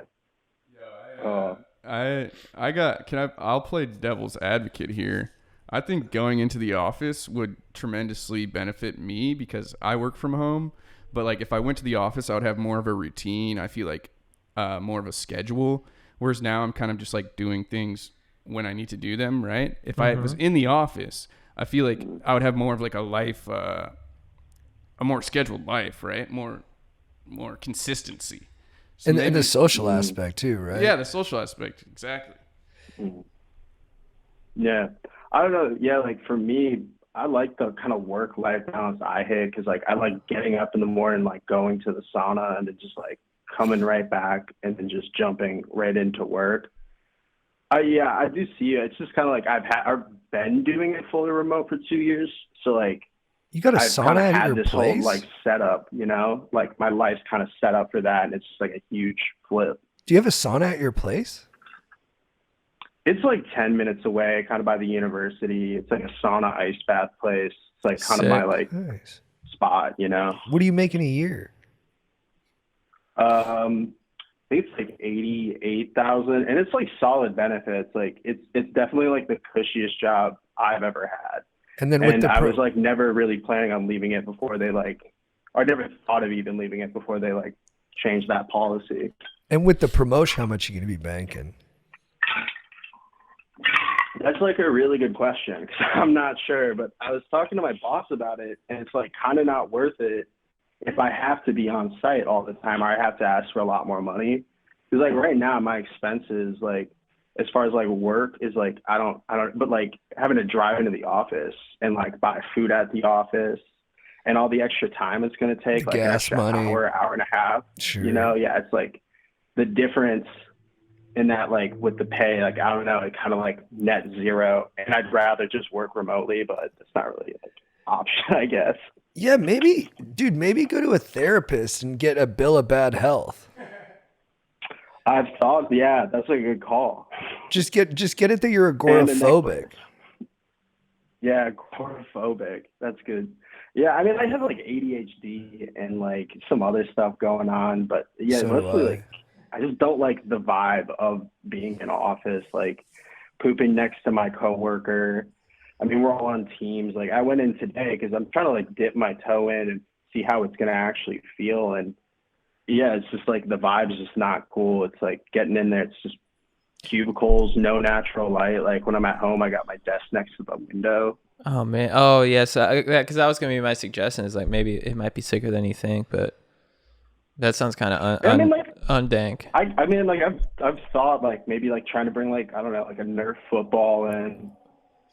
I'll play devil's advocate here. I think going into the office would tremendously benefit me because I work from home. But like if I went to the office, I would have more of a routine. I feel like more of a schedule. Whereas now I'm kind of just like doing things when I need to do them, right? If I was in the office, I feel like I would have more of like a life, a more scheduled life, right? More consistency. So And the social aspect too, right? Yeah, the social aspect, exactly. Yeah, I don't know. Yeah, like for me, I like the kind of work-life balance I hit because like I like getting up in the morning, like going to the sauna, and then just like coming right back and then just jumping right into work. Yeah, I do see it. It's just kind of like I've been doing it fully remote for 2 years, so like You got a I've sauna kind of at had your this place? whole like setup, like my life's kind of set up for that, and it's just like a huge flip. Do you have a sauna at your place? It's like 10 minutes away, kind of by the university. It's like a sauna ice bath place. It's like kind of my Sick. like Nice. spot, What do you make in a year? think it's like 88,000, and it's like solid benefits. Like it's definitely like the cushiest job I've ever had. And then with And the I was like never really planning on leaving it before they like, or I never thought of even leaving it before they like changed that policy. and with the promotion, how much are you gonna be banking? That's like a really good question because I'm not sure, but I was talking to my boss about it, and it's like kind of not worth it if I have to be on site all the time, or I have to ask for a lot more money. Because like right now, my expenses, like as far as like work, is like I don't, but like having to drive into the office and like buy food at the office, and all the extra time it's going to take, The like an gas extra money. hour and a half. Sure. You know, yeah, it's like the difference in that, like with the pay, like I don't know, it kind of like net zero. And I'd rather just work remotely, but it's not really like option, I guess. Yeah, maybe, dude, maybe go to a therapist and get a bill of bad health. I've thought, yeah, that's a good call. Just get it that you're And the agoraphobic. Yeah, agoraphobic. That's good. Yeah, I mean, I have like ADHD and like some other stuff going on, but yeah, So do mostly I. like I just don't like the vibe of being in an office, like pooping next to my coworker. I mean, we're all on teams. Like I went in today because I'm trying to like dip my toe in and see how it's gonna actually feel. And yeah, it's just like the vibe's just not cool. It's like getting in there, it's just cubicles, no natural light. Like when I'm at home, I got my desk next to the window. Oh man. Oh yes. Because that was gonna be my suggestion. Is like maybe it might be sicker than you think, but that sounds kind of I mean, like undank. I mean, like I've thought like maybe like trying to bring like I don't know like a Nerf football in,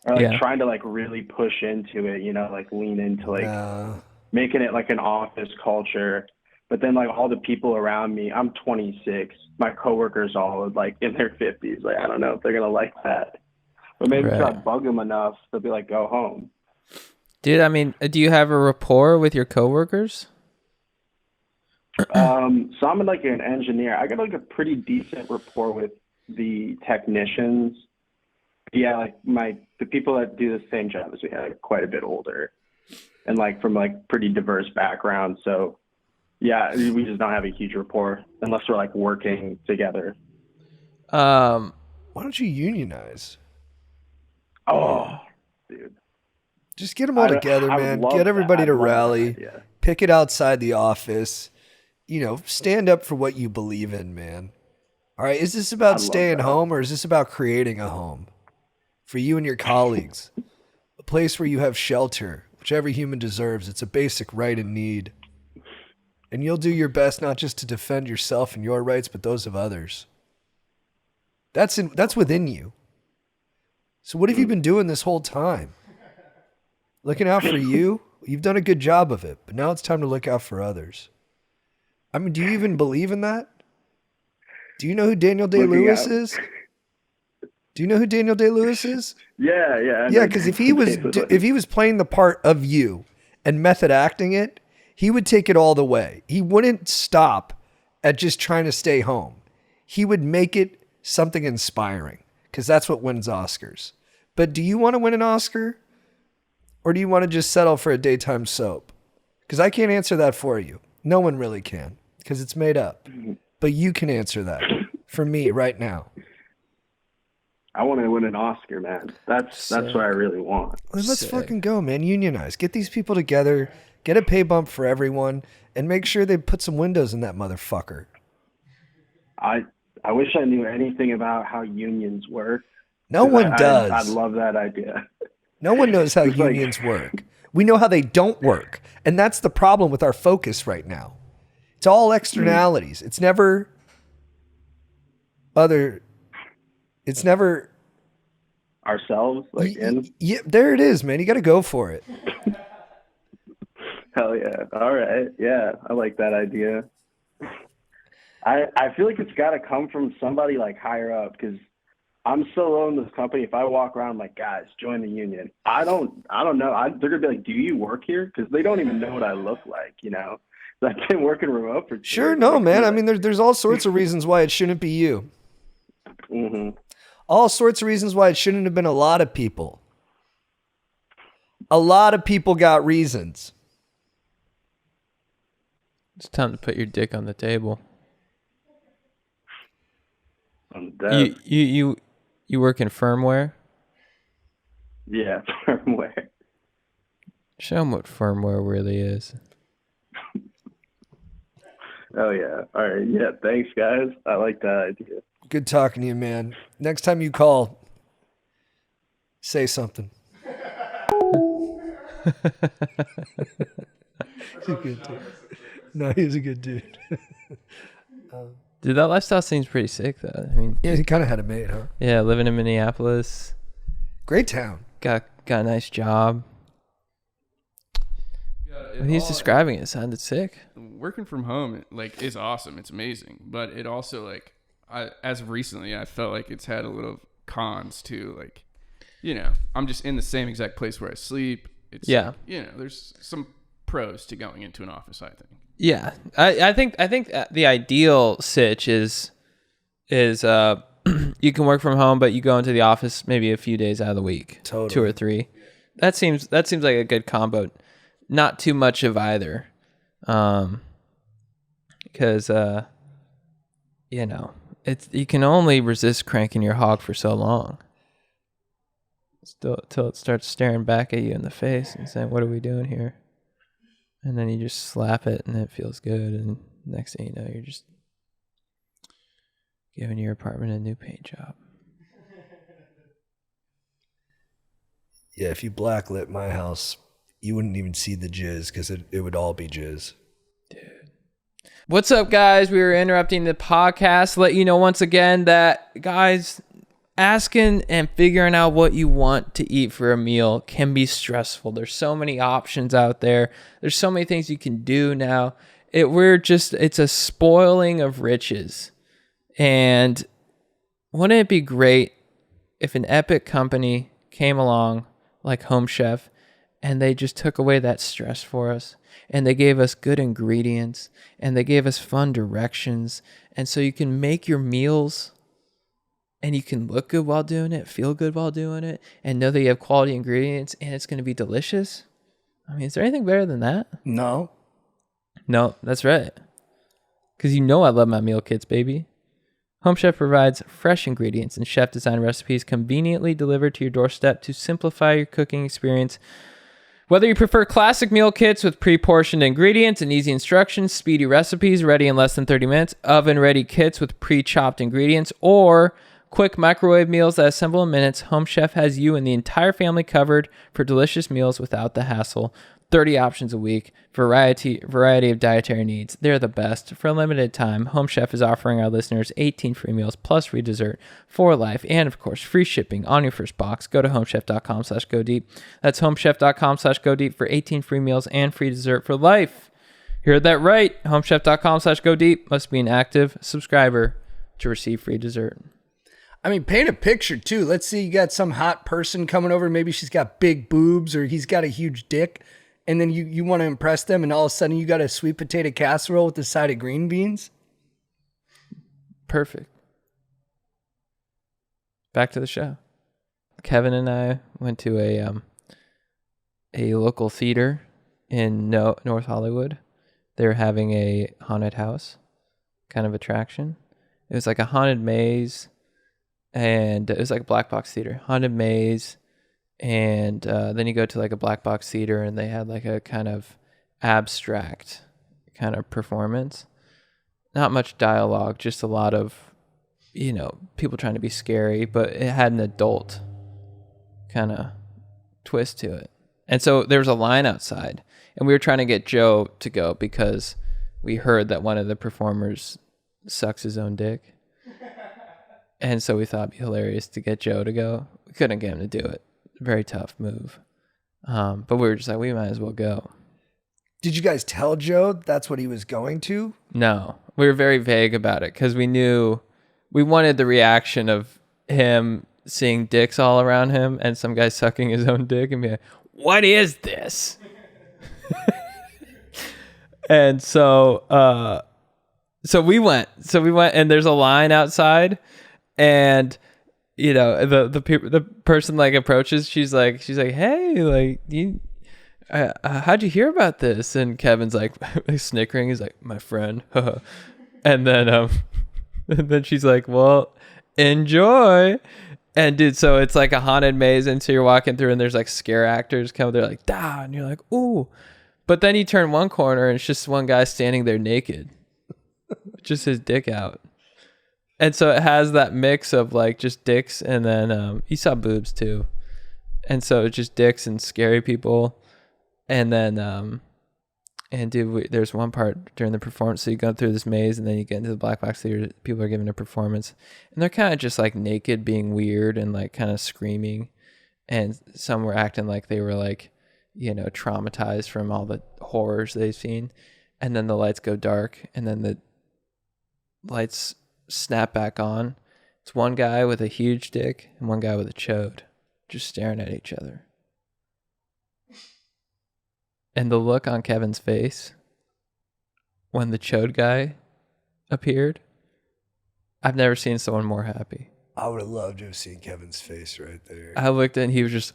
or like Yeah. trying to like really push into it, you know, like lean into like No. making it like an office culture. But then like all the people around me, I'm 26. My coworkers all like in their 50s. Like I don't know if they're gonna like that. But maybe if I Right. bug them enough, they'll be like, go home. Dude, I mean, do you have a rapport with your coworkers? So I'm like an engineer. I got like a pretty decent rapport with the technicians. Yeah, like the people that do the same job as me are like quite a bit older and like from like pretty diverse backgrounds. So yeah, we just don't have a huge rapport unless we're like working together. Um, Why don't you unionize? Oh, dude. Just get them all together, I would man. love Get that. everybody I'd to love that rally. idea. Pick it outside the office. You know, stand up for what you believe in, man. All right. Is this I about love staying that. home or is this about creating a home for you and your colleagues? A place where you have shelter, which every human deserves. It's a basic right and need. And you'll do your best not just to defend yourself and your rights, but those of others. That's within you. So what have you been doing this whole time? Looking out for you? You've done a good job of it, but now it's time to look out for others. I mean, do you even believe in that? Do you know who Daniel Day-Lewis out. is? Do you know who Daniel Day-Lewis is? Yeah, yeah. Yeah, because if he was playing the part of you and method acting it, he would take it all the way. He wouldn't stop at just trying to stay home. He would make it something inspiring because that's what wins Oscars. But do you want to win an Oscar? Or do you want to just settle for a daytime soap? Because I can't answer that for you. No one really can because it's made up. But you can answer that for me right now. I want to win an Oscar, man. That's what I really want. Then let's Sick. fucking go, man. Unionize. Get these people together. Get a pay bump for everyone. And make sure they put some windows in that motherfucker. I wish I knew anything about how unions work. No one does. I'd love that idea. No one knows how It's like- unions work. We know how they don't work. And that's the problem with our focus right now. It's all externalities. It's never it's never Ourselves, like in. yeah, there it is, man. You got to go for it. Hell yeah. All right. Yeah, I like that idea. I feel like it's got to come from somebody like higher up because I'm so low in this company. If I walk around like, guys, join the union. I don't know. They're gonna be like, do you work here? Because they don't even know what I look like. You know, I've been working remote for 2 Sure, years. no, Like, man. I mean, there's all sorts of reasons why it shouldn't be you. hmm All sorts of reasons why it shouldn't have been a lot of people. A lot of people got reasons. It's time to put your dick on the table. On dev. You work in firmware? Yeah, firmware. Show them what firmware really is. Oh yeah. All right. Yeah. Thanks, guys. I like that idea. Good talking to you, man. Next time you call, say something. He's a good dude. No, he's a good dude. Dude, that lifestyle seems pretty sick, though. I mean, Yeah, he kind of had it made, huh? yeah, living in Minneapolis, Great town. got a nice job. When he's describing it sounded sick. Working from home is awesome. It's amazing, but it also as of recently I felt like it's had a little cons too. I'm just in the same exact place where I sleep. It's there's some pros to going into an office, I think. Yeah, I think the ideal sitch is you can work from home, but you go into the office maybe a few days out of the week, Totally. 2 or 3. That seems like a good combo. Not too much of either, because you can only resist cranking your hog for so long. Till it starts staring back at you in the face and saying, "What are we doing here?" And then you just slap it, and it feels good. And next thing you know, you're just giving your apartment a new paint job. Yeah, if you blacklit my house, you wouldn't even see the jizz because it would all be jizz. What's up, guys? We were interrupting the podcast to let you know once again that, guys, asking and figuring out what you want to eat for a meal can be stressful. There's so many options out there. There's so many things you can do now. It's a spoiling of riches. And wouldn't it be great if an epic company came along like Home Chef and they just took away that stress for us, and they gave us good ingredients, and they gave us fun directions, and so you can make your meals and you can look good while doing it, feel good while doing it, and know that you have quality ingredients and it's going to be delicious? I mean, is there anything better than that? No. No, that's right. Because I love my meal kits, baby. Home Chef provides fresh ingredients and chef-designed recipes conveniently delivered to your doorstep to simplify your cooking experience. Whether you prefer classic meal kits with pre-portioned ingredients and easy instructions, speedy recipes ready in less than 30 minutes, oven-ready kits with pre-chopped ingredients, or quick microwave meals that assemble in minutes, Home Chef has you and the entire family covered for delicious meals without the hassle. 30 options a week, variety of dietary needs. They're the best. For a limited time, Home Chef is offering our listeners 18 free meals plus free dessert for life, and of course, free shipping on your first box. Go to homechef.com/go deep. That's homechef.com/go deep for 18 free meals and free dessert for life. You heard that right. Homechef.com/go deep. Must be an active subscriber to receive free dessert. I mean, paint a picture too. Let's say you got some hot person coming over. Maybe she's got big boobs or he's got a huge dick. And then you want to impress them, and all of a sudden you got a sweet potato casserole with a side of green beans? Perfect. Back to the show. Kevin and I went to a local theater in North Hollywood. They were having a haunted house kind of attraction. It was like a haunted maze, and it was like a black box theater. Haunted maze. And then you go to like a black box theater and they had like a kind of abstract kind of performance. Not much dialogue, just a lot of, people trying to be scary, but it had an adult kind of twist to it. And so there was a line outside, and we were trying to get Joe to go because we heard that one of the performers sucks his own dick. And so we thought it'd be hilarious to get Joe to go. We couldn't get him to do it. Very tough move. But we were just like, we might as well go. Did you guys tell Joe that's what he was going to? No, we were very vague about it because we knew we wanted the reaction of him seeing dicks all around him and some guy sucking his own dick and be like, what is this? And so we went and there's a line outside, and the person like approaches, she's like, hey, like, how'd you hear about this? And Kevin's like snickering. He's like, my friend. And then she's like, well, enjoy. And dude, so it's like a haunted maze, and so you're walking through, and there's like scare actors come. They're like, "Da," and you're like, "Ooh," but then you turn one corner, and it's just one guy standing there naked, just his dick out. And so it has that mix of like just dicks, and then you saw boobs too, and so it's just dicks and scary people, and then and dude, there's one part during the performance, so you go through this maze, and then you get into the black box theater. People are giving a performance, and they're kind of just like naked, being weird, and like kind of screaming, and some were acting like they were like, you know, traumatized from all the horrors they've seen, and then the lights go dark, and then the lights snap back on. It's one guy with a huge dick and one guy with a chode, just staring at each other. And the look on Kevin's face when the chode guy appeared, I've never seen someone more happy. I would have loved to have seen Kevin's face right there. I looked and he was just,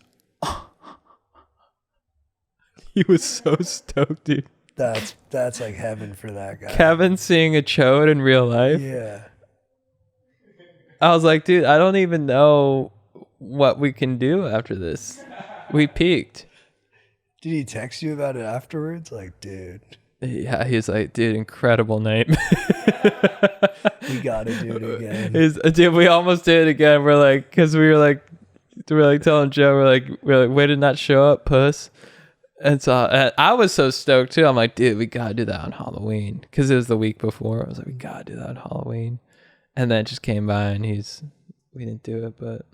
he was so stoked, dude. That's like heaven for that guy. Kevin seeing a chode in real life. Yeah. I was like, dude, I don't even know what we can do after this. We peaked. Did he text you about it afterwards? Like, dude. Yeah, he was like, dude, incredible night. We gotta do it again. Dude, we almost did it again. We're like, because we were like telling Joe, we're like, way to not show up, puss. And so I was so stoked too. I'm like, dude, we gotta do that on Halloween, because it was the week before. I was like, we gotta do that on Halloween. And then it just came by, and we didn't do it, but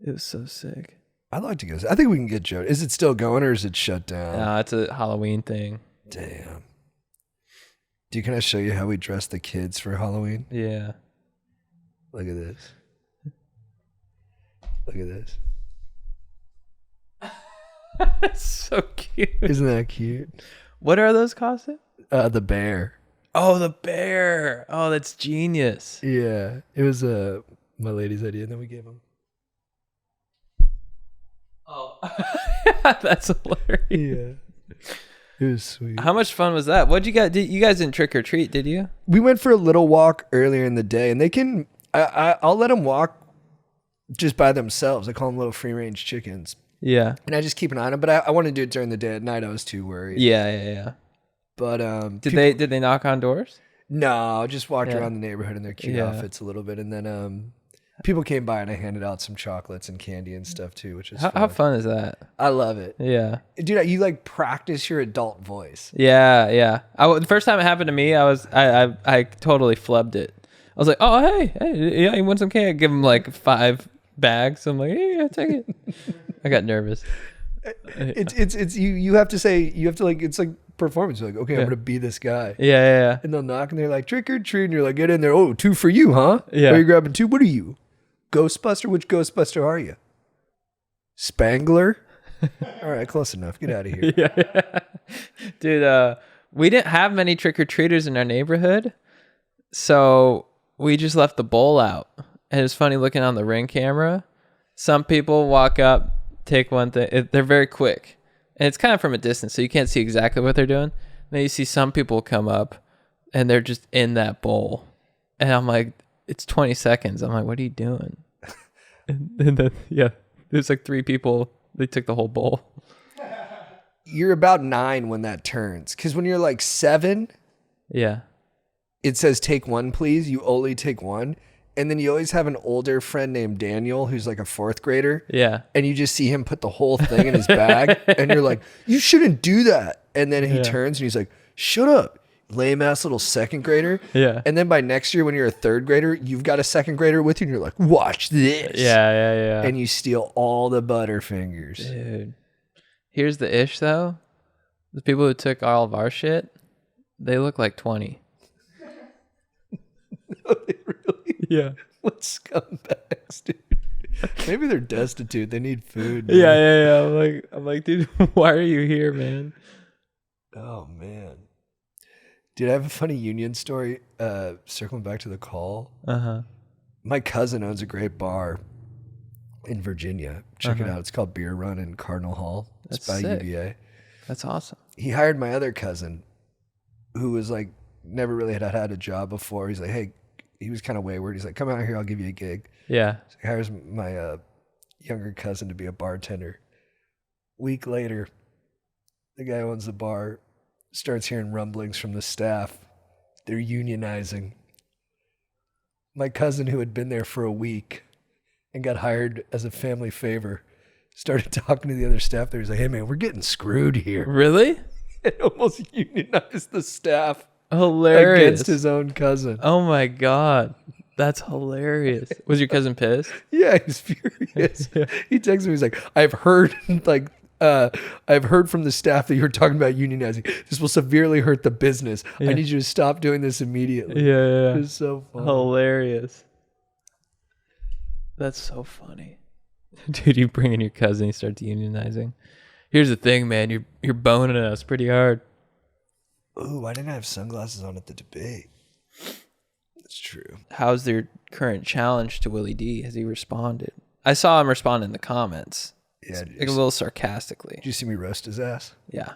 it was so sick. I'd like to go. I think we can get Joe. Is it still going, or is it shut down? No, it's a Halloween thing. Damn. Can I show you how we dress the kids for Halloween? Yeah. Look at this. Look at this. That's so cute. Isn't that cute? What are those costumes? The bear. Oh, the bear. Oh, that's genius. Yeah. It was my lady's idea, and then we gave him. Oh. That's hilarious. Yeah. It was sweet. How much fun was that? What'd you guys? You guys didn't trick or treat, did you? We went for a little walk earlier in the day, and they can. I'll let them walk just by themselves. I call them little free range chickens, Yeah. and I just keep an eye on them. But I want to do it during the day. At night, I was too worried. Yeah. But Did they knock on doors? No, just walked Yeah. around the neighborhood in their cute Yeah. outfits a little bit, and then people came by, and I handed out some chocolates and candy and stuff too, which is How fun is that? I love it. Yeah. Dude, you like practice your adult voice. Yeah. The first time it happened to me, I totally flubbed it. I was like, oh hey, yeah, you want some cake? I give him like 5 bags. I'm like, yeah, take it. I got nervous. It's you have to say, you have to like, it's like performance. You're like, okay, I'm gonna be this guy. Yeah. And they'll knock and they're like, trick or treat, and you're like, get in there. Oh, 2 for you, huh? Yeah. Are you grabbing 2? What are you? Ghostbuster? Which Ghostbuster are you? Spangler? All right, close enough. Get out of here. Yeah. Dude, we didn't have many trick-or-treaters in our neighborhood, so we just left the bowl out. And it's funny looking on the Ring camera. Some people walk up, take one thing. They're very quick. And it's kind of from a distance, so you can't see exactly what they're doing. Then you see some people come up, and they're just in that bowl. And I'm like, it's 20 seconds. I'm like, what are you doing? And then, yeah, there's like 3 people. They took the whole bowl. You're about 9 when that turns. Because when you're like 7, Yeah. it says take 1, please. You only take 1. And then you always have an older friend named Daniel who's like a 4th grader. Yeah. And you just see him put the whole thing in his bag. And you're like, you shouldn't do that. And then he turns and he's like, shut up, lame ass little 2nd grader. Yeah. And then by next year, when you're a 3rd grader, you've got a 2nd grader with you. And you're like, watch this. Yeah. And you steal all the Butterfingers. Dude. Here's the ish though. The people who took all of our shit, they look like 20. No, they really? Yeah. What scumbags, dude? Maybe they're destitute. They need food. Man. Yeah. I'm like, dude, why are you here, man? Oh man. Dude, I have a funny union story. Circling back to the call. Uh-huh. My cousin owns a great bar in Virginia. Check it out. It's called Beer Run in Cardinal Hall. It's That's by sick. UVA. That's awesome. He hired my other cousin, who was like never really had a job before. He's like, hey, he was kind of wayward. He's like, come out here, I'll give you a gig. Yeah. So he hires my younger cousin to be a bartender. Week later, the guy who owns the bar starts hearing rumblings from the staff. They're unionizing. My cousin, who had been there for a week and got hired as a family favor, started talking to the other staff there. He's like, hey man, we're getting screwed here. Really? It almost unionized the staff Hilarious. against his own cousin. Oh my God. That's hilarious. Was your cousin pissed? Yeah, he's furious. He texted me, he's like, I've heard from the staff that you were talking about unionizing. This will severely hurt the business. Yeah. I need you to stop doing this immediately. Yeah. It's so funny. Hilarious. That's so funny. Dude, you bring in your cousin, he starts unionizing. Here's the thing, man. You're boning us pretty hard. Ooh, why didn't I have sunglasses on at the debate? That's true. How's their current challenge to Willie D? Has he responded? I saw him respond in the comments. Yeah, Like a little sarcastically. Did you see me roast his ass? Yeah.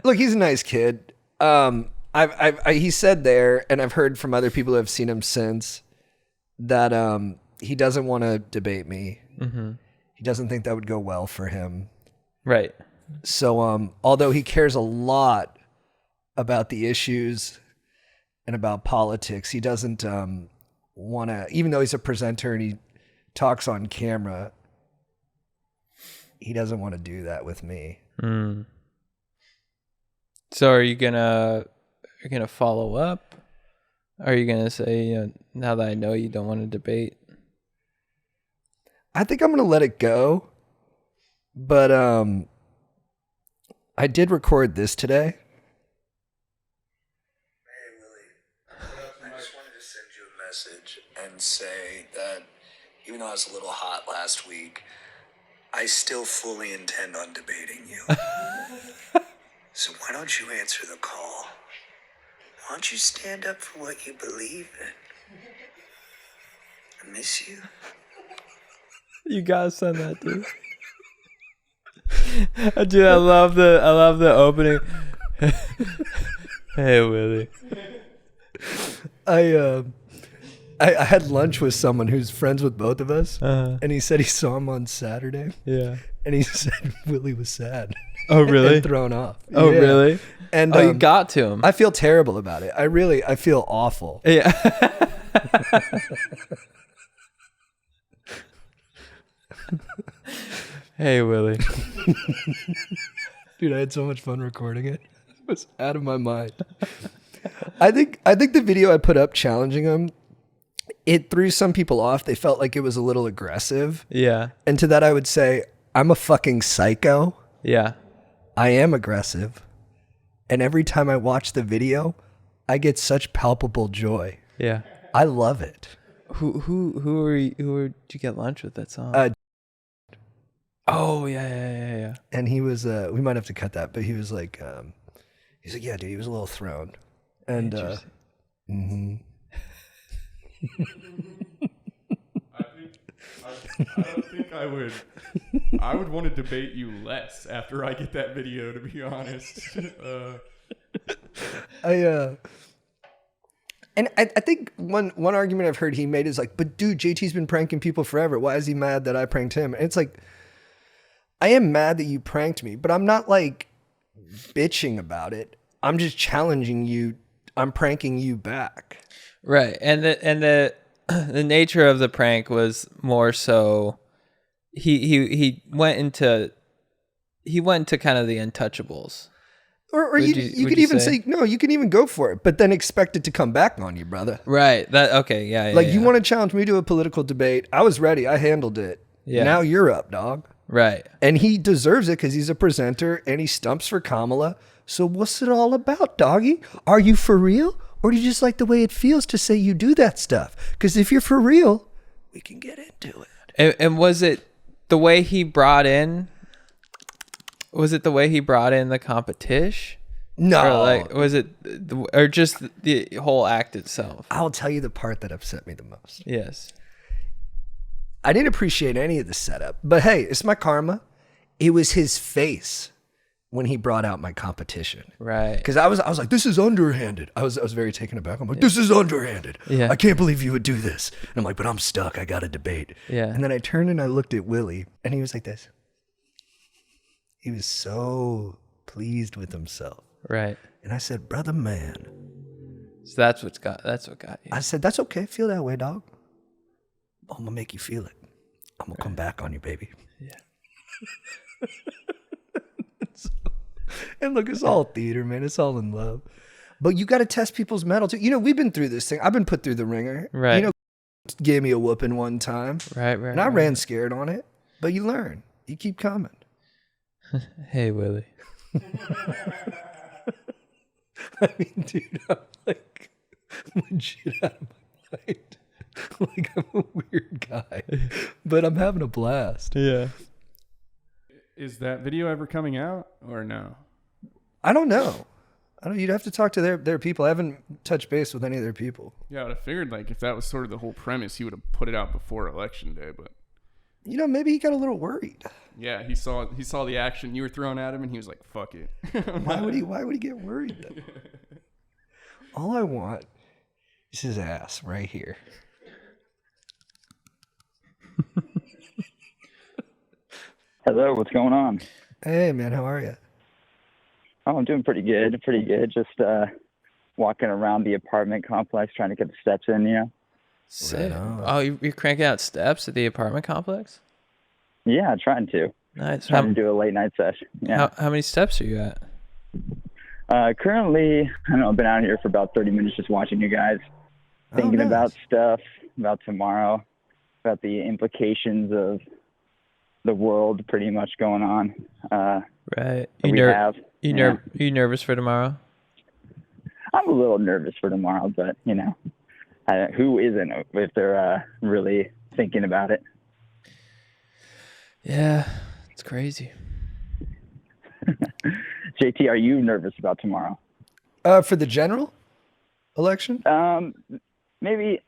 Look, he's a nice kid. He said there, and I've heard from other people who have seen him since, that he doesn't want to debate me. Mm-hmm. He doesn't think that would go well for him. Right. So, although he cares a lot about the issues and about politics, he doesn't want to, even though he's a presenter and he talks on camera, he doesn't want to do that with me. Mm. So are you gonna follow up? Are you gonna say, now that I know you don't want to debate? I think I'm gonna let it go, but I did record this today. Hey Willie, I just wanted to send you a message and say that even though I was a little hot last week, I still fully intend on debating you. So why don't you answer the call? Why don't you stand up for what you believe in? I miss you. You gotta send that, dude. Dude, I love the opening. Hey Willie. I had lunch with someone who's friends with both of us, Uh-huh. and he said he saw him on Saturday, Yeah. and he said Willie was sad. Oh really? And thrown off. Oh Yeah. really? And Oh, you got to him. I feel terrible about it. I feel awful. Yeah. Hey Willie. Dude, I had so much fun recording it. It was out of my mind. I think the video I put up challenging him, it threw some people off. They felt like it was a little aggressive. Yeah. And to that I would say, I'm a fucking psycho. Yeah. I am aggressive. And every time I watch the video, I get such palpable joy. Yeah. I love it. Who did you get lunch with that song? Oh yeah. And he was we might have to cut that, but he was like yeah, dude, he was a little thrown. And Interesting. I don't think I would want to debate you less after I get that video, to be honest. And I think one argument I've heard he made is like, but dude, JT's been pranking people forever. Why is he mad that I pranked him? And it's like, I am mad that you pranked me, but I'm not like bitching about it. I'm just challenging you. I'm pranking you back. Right. And the nature of the prank was more so he went into kind of the untouchables. Or you could even say, no, you can even go for it, but then expect it to come back on you, brother. Right. That okay, yeah. Like you want to challenge me to a political debate. I was ready. I handled it. Yeah. Now you're up, dog. Right. And he deserves it because he's a presenter and he stumps for Kamala. So what's it all about, doggy? Are you for real? Or do you just like the way it feels to say you do that stuff? Because if you're for real, we can get into it. And was it the way he brought in? Was it the way he brought in the competition? No. Or like, was it, or just the whole act itself? I'll tell you the part that upset me the most. Yes. I didn't appreciate any of the setup, but hey, it's my karma. It was his face when he brought out my competition. Right. Because I was like, this is underhanded. I was very taken aback. I'm like, this is underhanded. Yeah. I can't believe you would do this. And I'm like, but I'm stuck. I got to debate. Yeah. And then I turned and I looked at Willie, and he was like this. He was so pleased with himself. Right. And I said, brother man. So that's what got you. I said, that's okay. Feel that way, dog. I'm going to make you feel it. I'm going to come back on you, baby. Yeah. And look, it's all theater, man. It's all in love. But you got to test people's mettle too. You know, we've been through this thing. I've been put through the ringer. Right. You know, gave me a whooping one time. Right. And I ran scared on it. But you learn. You keep coming. Hey, Willie. I mean, dude, I'm like legit out of my mind. Like, I'm a weird guy. But I'm having a blast. Yeah. Is that video ever coming out or no? I don't know. You'd have to talk to their people. I haven't touched base with any of their people. Yeah, I would have figured like if that was sort of the whole premise, he would have put it out before election day. But You know, maybe he got a little worried. yeah, he saw the action you were throwing at him, and he was like, "Fuck it." Why would he get worried then? All I want is his ass right here. Hello, what's going on? Hey man, how are you? Oh, I'm doing pretty good. Just walking around the apartment complex trying to get the steps in, you know? Sick. on. Oh, you're cranking out steps at the apartment complex? Yeah, trying to. Nice. Trying to do a late night session. Yeah. How many steps are you at? Currently, I don't know, I've been out here for about 30 minutes just watching you guys, thinking nice. about stuff, about tomorrow, about the implications of the world pretty much going on. Right. You nervous for tomorrow? I'm a little nervous for tomorrow, but, you know, who isn't if they're really thinking about it? Yeah, it's crazy. JT, are you nervous about tomorrow? For the general election? Maybe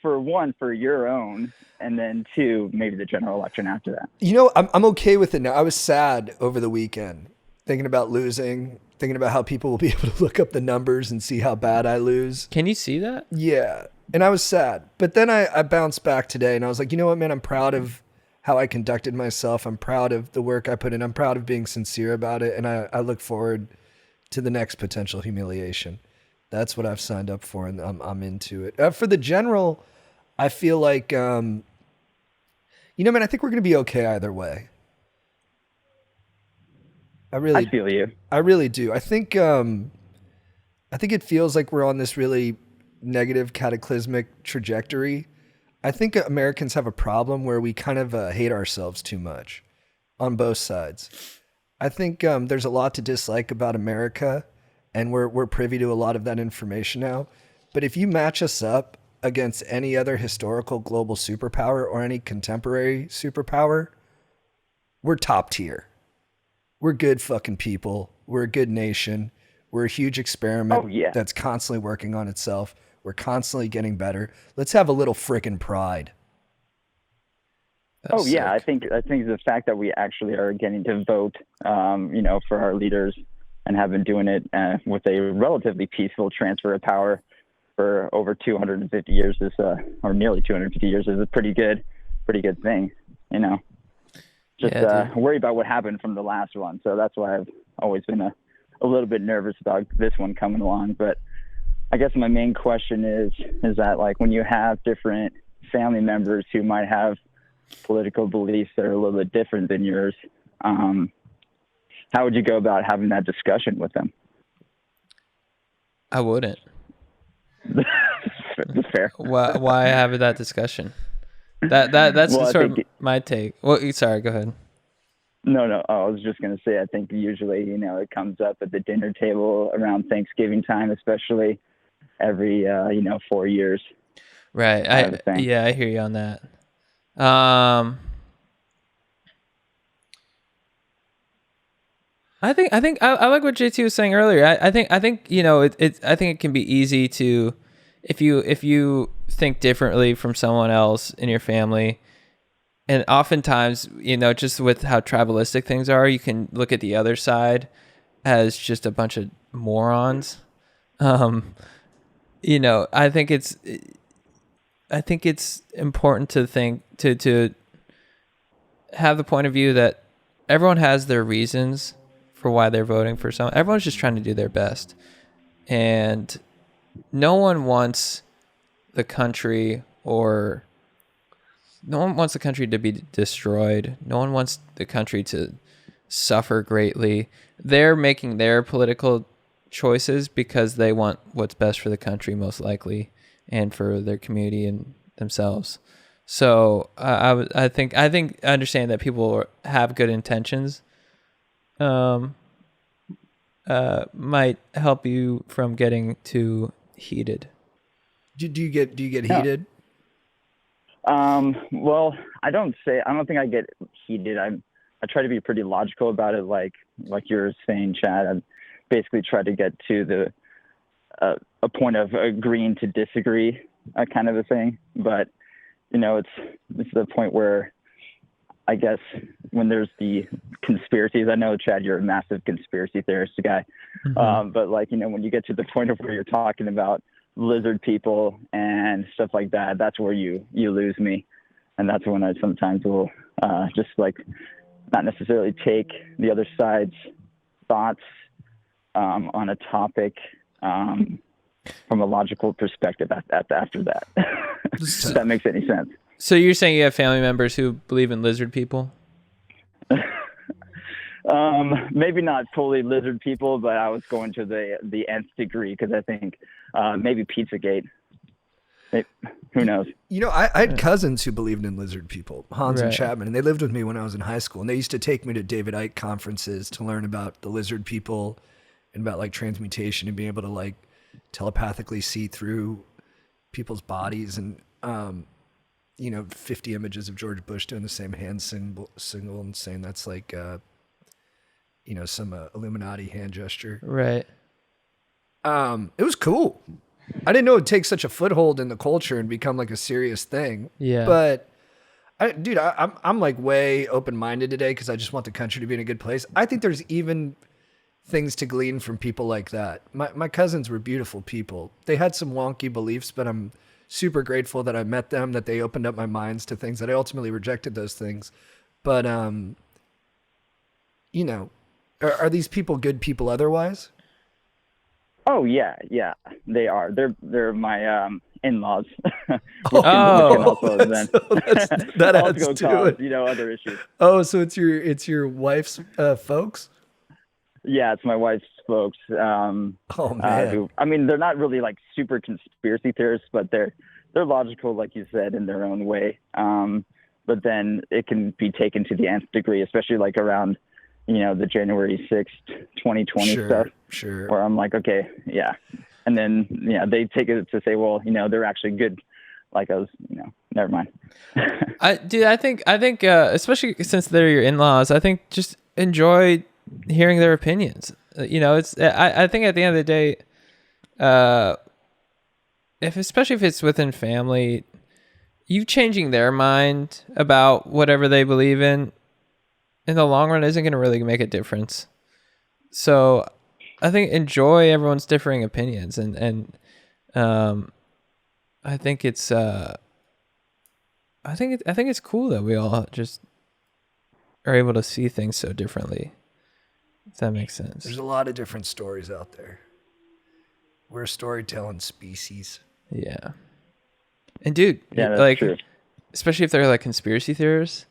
for one, for your own, and then two, maybe the general election after that. You know, I'm okay with it now. I was sad over the weekend, thinking about losing, thinking about how people will be able to look up the numbers and see how bad I lose. Can you see that? Yeah. And I was sad. But then I bounced back today and I was like, you know what, man, I'm proud of how I conducted myself. I'm proud of the work I put in. I'm proud of being sincere about it. And I look forward to the next potential humiliation. That's what I've signed up for, and I'm into it. For the general, I feel like, you know, man, I think we're going to be okay either way. I feel you. I really do. I think it feels like we're on this really negative, cataclysmic trajectory. I think Americans have a problem where we kind of hate ourselves too much on both sides. I think there's a lot to dislike about America, and we're privy to a lot of that information now. But if you match us up against any other historical global superpower or any contemporary superpower, we're top tier. We're good fucking people. We're a good nation. We're a huge experiment that's constantly working on itself. We're constantly getting better. Let's have a little frickin' pride. That's I sick. think the fact that we actually are getting to vote, you know, for our leaders and have been doing it with a relatively peaceful transfer of power for over 250 years is, or nearly 250 years is a pretty good thing, you know. Just worry about what happened from the last one. So that's why I've always been a little bit nervous about this one coming along. But I guess my main question is that, like, when you have different family members who might have political beliefs that are a little bit different than yours, how would you go about having that discussion with them? I wouldn't. That's fair. Why have that discussion? That's Well, sort of my take. Well, sorry, go ahead. No. I was just going to say, I think usually, you know, it comes up at the dinner table around Thanksgiving time, especially every, 4 years. Right. I hear you on that. I think I like what JT was saying earlier. I think you know I think it can be easy to if you think differently from someone else in your family And oftentimes, just with how tribalistic things are, you can look at the other side as just a bunch of morons. I think it's important to think to have the point of view that everyone has their reasons for why they're voting for someone. Everyone's just trying to do their best, and no one wants the country to be destroyed. No one wants the country to suffer greatly. They're making their political choices because they want what's best for the country, most likely, and for their community and themselves. So I think I understand that people have good intentions. Might help you from getting too heated. Do you get heated? Well, I don't think I get heated. I try to be pretty logical about it. Like you're saying, Chad, I basically try to get to a point of agreeing to disagree, kind of a thing. But, it's the point where I guess when there's the conspiracies, I know, Chad, you're a massive conspiracy theorist guy. Mm-hmm. But when you get to the point of where you're talking about lizard people and stuff like that, that's where you lose me. And that's when I sometimes will just not necessarily take the other side's thoughts on a topic from a logical perspective after that. If that makes any sense. So you're saying you have family members who believe in lizard people? Maybe not fully lizard people, but I was going to the nth degree because I think maybe Pizzagate. Who knows? I had cousins who believed in lizard people, Hans and Right. Chapman, and they lived with me when I was in high school. And they used to take me to David Icke conferences to learn about the lizard people and about transmutation and being able to telepathically see through people's bodies and 50 images of George Bush doing the same hand signal and saying that's some Illuminati hand gesture. Right. It was cool. I didn't know it'd take such a foothold in the culture and become a serious thing. Yeah. But I'm way open-minded today because I just want the country to be in a good place. I think there's even things to glean from people like that. My cousins were beautiful people. They had some wonky beliefs, but I'm super grateful that I met them, that they opened up my minds to things that I ultimately rejected those things. But, are these people good people otherwise? Oh yeah, they are. They're my in-laws. Oh, that adds also to cause, it. Other issues. Oh, so it's your wife's folks? Yeah, it's my wife's folks. Oh man. They're not really super conspiracy theorists, but they're logical, like you said, in their own way. But then it can be taken to the nth degree, especially around the January 6th, 2020 stuff. Sure. Where I'm okay, yeah. And then, they take it to say, well, they're actually good like us, never mind. I think, especially since they're your in-laws, I think just enjoy hearing their opinions. I think at the end of the day, especially if it's within family, you changing their mind about whatever they believe in the long run isn't going to really make a difference. So I think enjoy everyone's differing opinions, and I think it's cool that we all just are able to see things so differently. If that makes sense. There's a lot of different stories out there. We're a storytelling species. Yeah. And dude, that's true. Especially if they're conspiracy theorists,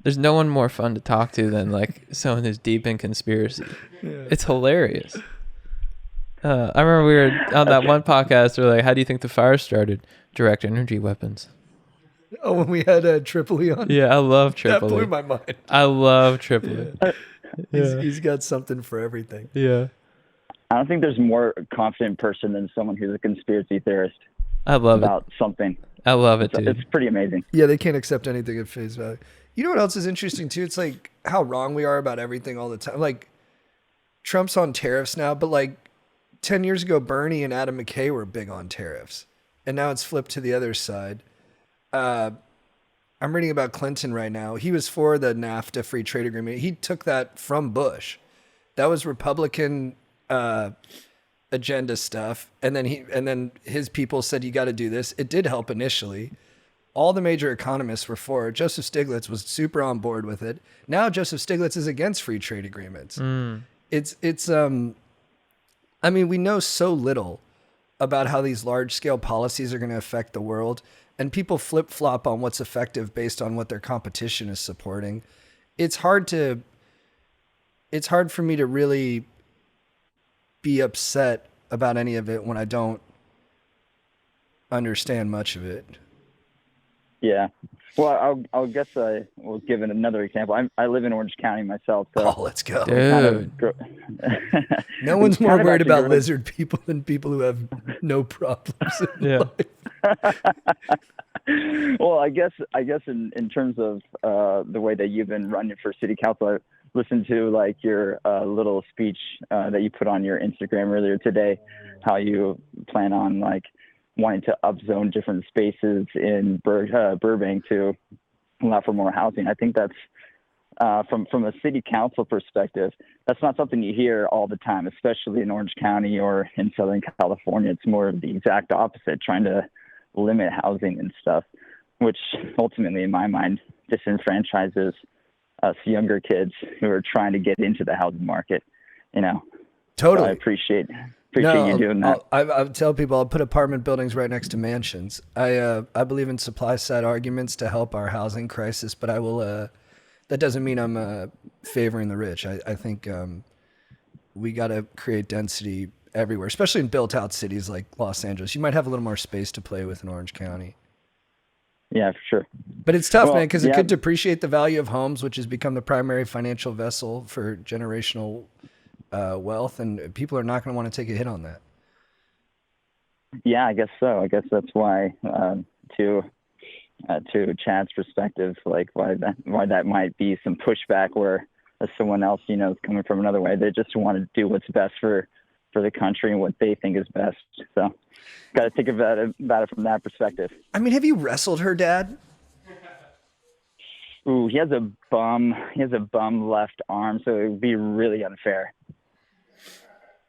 there's no one more fun to talk to than someone who's deep in conspiracy. Yeah. It's hilarious. I remember we were on that one podcast where how do you think the fire started? Direct energy weapons. Oh, when we had Tripoli on? Yeah, I love Tripoli. That blew my mind. I love Tripoli. Yeah. He's got something for everything. Yeah. I don't think there's a more confident person than someone who's a conspiracy theorist. I love about something. I love it, dude. It's pretty amazing. Yeah, they can't accept anything at face value. You know what else is interesting too? It's how wrong we are about everything all the time. Trump's on tariffs now, but 10 years ago, Bernie and Adam McKay were big on tariffs. And now it's flipped to the other side. I I'm reading about Clinton right now. He was for the NAFTA free trade agreement. He took that from Bush. That was Republican agenda stuff. And then his people said, you got to do this. It did help initially. All the major economists were for it. Joseph Stiglitz was super on board with it. Now Joseph Stiglitz is against free trade agreements. I mean, we know so little about how these large scale policies are going to affect the world, and people flip flop on what's effective based on what their competition is supporting. It's hard for me to really be upset about any of it when I don't understand much of it. Yeah. Well, I'll guess I will give it another example. I live in Orange County myself. So Oh, let's go. Dude. No one's more kind of worried actually about grown- lizard people than people who have no problems in Yeah. life. Well, I guess in terms of the way that you've been running for city council, I listened to like your little speech that you put on your Instagram earlier today, how you plan on like wanting to upzone different spaces in Burbank to allow for more housing. I think that's from a city council perspective, that's not something you hear all the time, especially in Orange County or in Southern California. It's more of the exact opposite, trying to limit housing and stuff, which ultimately, in my mind, disenfranchises us younger kids who are trying to get into the housing market. You know, Totally. so I appreciate you doing that. I tell people I'll put apartment buildings right next to mansions. I believe in supply side arguments to help our housing crisis, but I will. That doesn't mean I'm favoring the rich. I think we got to create density everywhere, especially in built out cities like Los Angeles. You might have a little more space to play with in Orange County. Yeah, for sure. But it's tough, Well, man, because it yeah. could depreciate the value of homes, which has become the primary financial vessel for generational wealth, and people are not going to want to take a hit on that. Yeah, I guess so. I guess that's why, to Chad's perspective, like why that might be some pushback where someone else, you know, is coming from another way. They just want to do what's best for the country and what they think is best. So, got to think about it from that perspective. I mean, have you wrestled her dad? Ooh, he has a bum left arm, so it would be really unfair.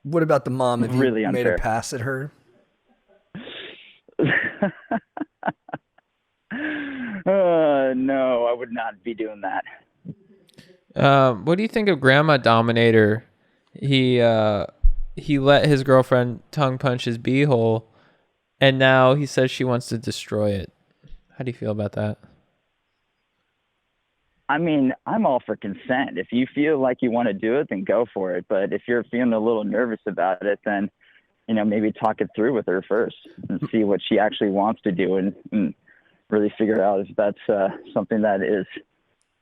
What about the mom? Have Really you made unfair. a pass at her? No, I would not be doing that. What do you think of Grandma Dominator? He let his girlfriend tongue punch his beehole, and now he says she wants to destroy it. How do you feel about that? I mean, I'm all for consent. If you feel like you want to do it, then go for it. But if you're feeling a little nervous about it, then, you know, maybe talk it through with her first and see what she actually wants to do and really figure out if that's something that is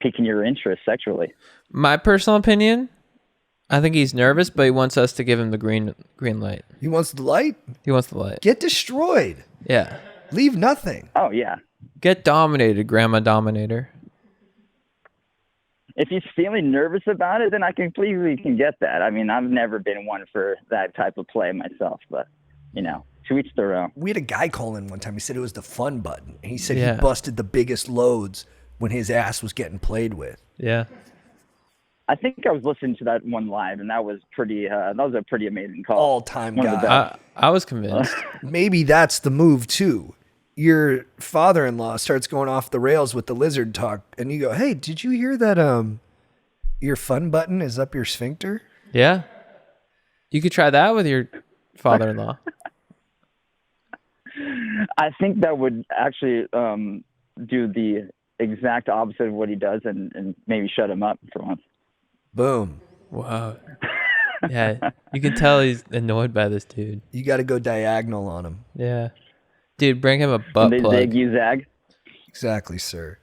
piquing your interest sexually. My personal opinion, I think he's nervous, but he wants us to give him the green light. He wants the light? He wants the light. Get destroyed. Yeah. Leave nothing. Oh, yeah. Get dominated, Grandma Dominator. If he's feeling nervous about it, then I completely can get that. I mean, I've never been one for that type of play myself, but, you know, to each their own. We had a guy call in one time. He said it was the fun button. And he said Yeah. he busted the biggest loads when his ass was getting played with. Yeah. I think I was listening to that one live, and that was pretty. That was a pretty amazing call. All-time One of the guy. best. I was convinced. Maybe that's the move, too. Your father-in-law starts going off the rails with the lizard talk, and you go, hey, did you hear that your fun button is up your sphincter? Yeah. You could try that with your father-in-law. I think that would actually do the exact opposite of what he does, and maybe shut him up for once. Boom. Wow. Yeah. You can tell he's annoyed by this dude. You got to go diagonal on him. Yeah. Dude, bring him a butt They plug. zig, you zag. Exactly, sir.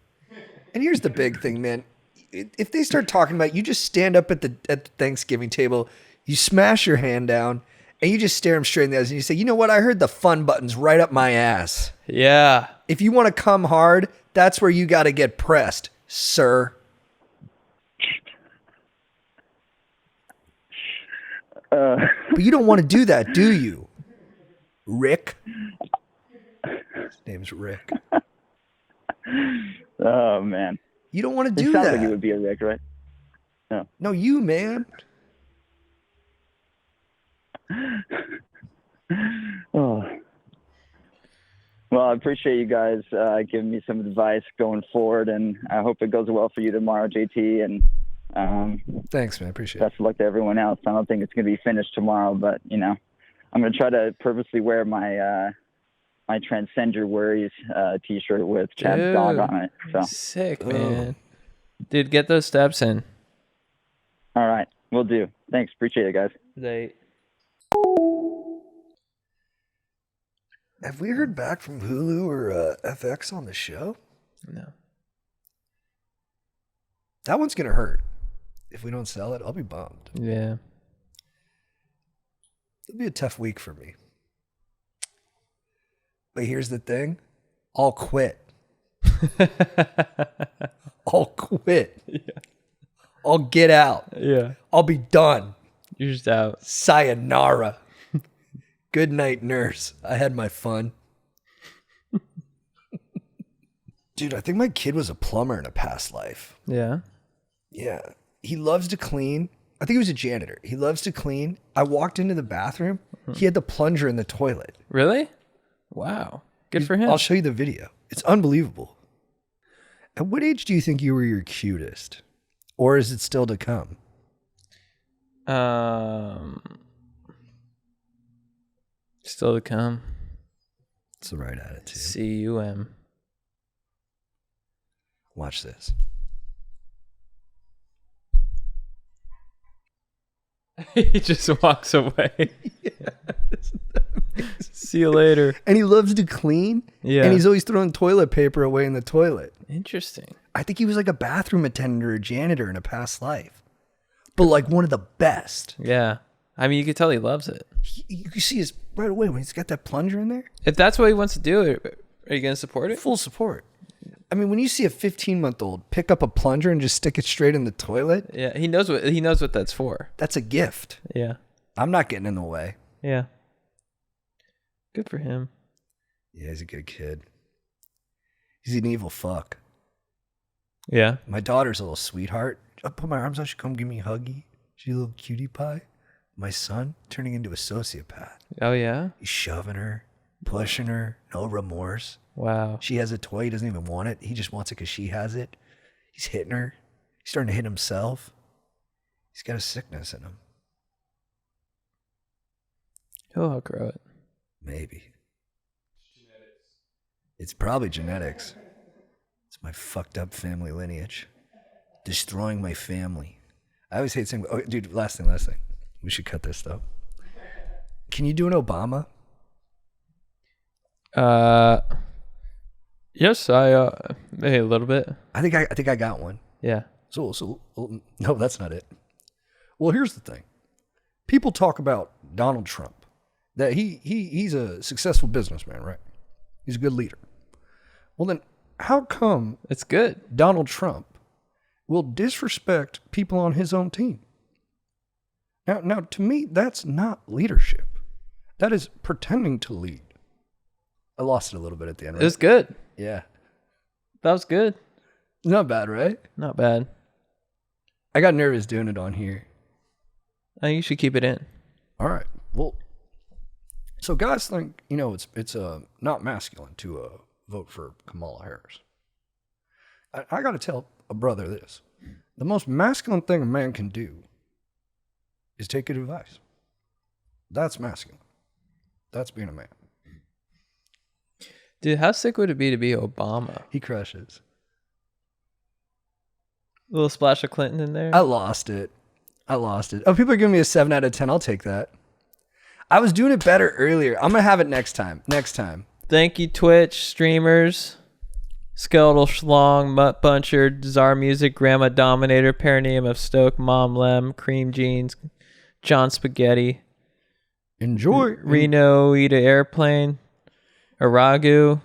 And here's the big thing, man. If they start talking about it, you just stand up at the Thanksgiving table, you smash your hand down, and you just stare them straight in the eyes, and you say, you know what? I heard the fun button's right up my ass. Yeah. If you want to come hard, that's where you got to get pressed, sir. But you don't want to do that, do you? Rick? His name's Rick. Oh man, You don't want to it do sounds that. like it would be a Rick, right? No, you, man. Oh. Well, I appreciate you guys giving me some advice going forward, and I hope it goes well for you tomorrow, JT. And Thanks, man. Appreciate it. best of luck to everyone else. I don't think it's going to be finished tomorrow, but you know, I'm going to try to purposely wear my my Transcend Your Worries T-shirt with Chad's dog on it. So Sick, man. Dude, get those steps in. all right, we'll do. Thanks, appreciate it, guys. Have we heard back from Hulu or FX on the show? No. That one's going to hurt. If we don't sell it, I'll be bummed. Yeah. It'll be a tough week for me. But here's the thing. I'll quit. I'll quit. Yeah. I'll get out. Yeah. I'll be done. You're just out. Sayonara. Good night, nurse. I had my fun. Dude, I think my kid was a plumber in a past life. Yeah. Yeah. He loves to clean. I think he was a janitor. He loves to clean. I walked into the bathroom. He had the plunger in the toilet. Really? Wow. Good for him. I'll show you the video. It's unbelievable. At what age do you think you were your cutest? Or is it still to come? Still to come. It's the right attitude. CUM. Watch this. He just walks away. See you later. And he loves to clean. Yeah. And he's always throwing toilet paper away in the toilet. Interesting. I think he was like a bathroom attendant or a janitor in a past life. But like one of the best. Yeah. I mean, you can tell he loves it. You can see his right away when he's got that plunger in there. If that's what he wants to do, are you going to support it? Full support. I mean, when you see a 15-month-old pick up a plunger and just stick it straight in the toilet, Yeah, he knows what that's for. that's a gift. Yeah. I'm not getting in the way. Yeah. Good for him. Yeah, he's a good kid. He's an evil fuck. Yeah. My daughter's a little sweetheart. I'll put my arms out, she'll come give me a huggy. She's a little cutie pie. My son turning into a sociopath. Oh yeah. He's shoving her, pushing her, no remorse. Wow. She has a toy, he doesn't even want it. He just wants it because she has it. He's hitting her. He's starting to hit himself. He's got a sickness in him. He'll outgrow it. Maybe. It's probably genetics. It's my fucked up family lineage. Destroying my family. I always hate saying, oh, dude, last thing. We should cut this though. Can you do an Obama? Yes, I maybe a little bit. I think I got one. Yeah. So no, that's not it. Well, here's the thing. People talk about Donald Trump, that he's a successful businessman, right? He's a good leader. Well, then how come It's good. Donald Trump will disrespect people on his own team? Now, to me, that's not leadership. That is pretending to lead. I lost it a little bit at the end. Right? It was good. Yeah. That was good. Not bad, right? Not bad. I got nervous doing it on here. I think you should keep it in. All right. Well, so guys think, it's not masculine to vote for Kamala Harris. I got to tell a brother this. The most masculine thing a man can do is take good advice. That's masculine. That's being a man. Dude, how sick would it be to be Obama? He crushes. A little splash of Clinton in there. I lost it. Oh, people are giving me a 7 out of 10. I'll take that. I was doing it better earlier. I'm going to have it next time. Thank you, Twitch streamers. Skeletal Schlong, Mutt Buncher, Czar Music, Grandma Dominator, Perineum of Stoke, Mom Lem, Cream Jeans, John Spaghetti. Enjoy. Reno, Eat a Airplane, Aragu.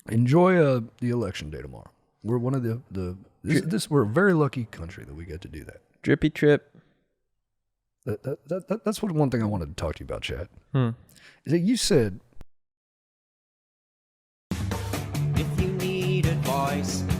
Enjoy the election day tomorrow. We're one of we're a very lucky country that we get to do that. Drippy Trip. That's one thing I wanted to talk to you about, Chad. Is that you said If you need advice twice.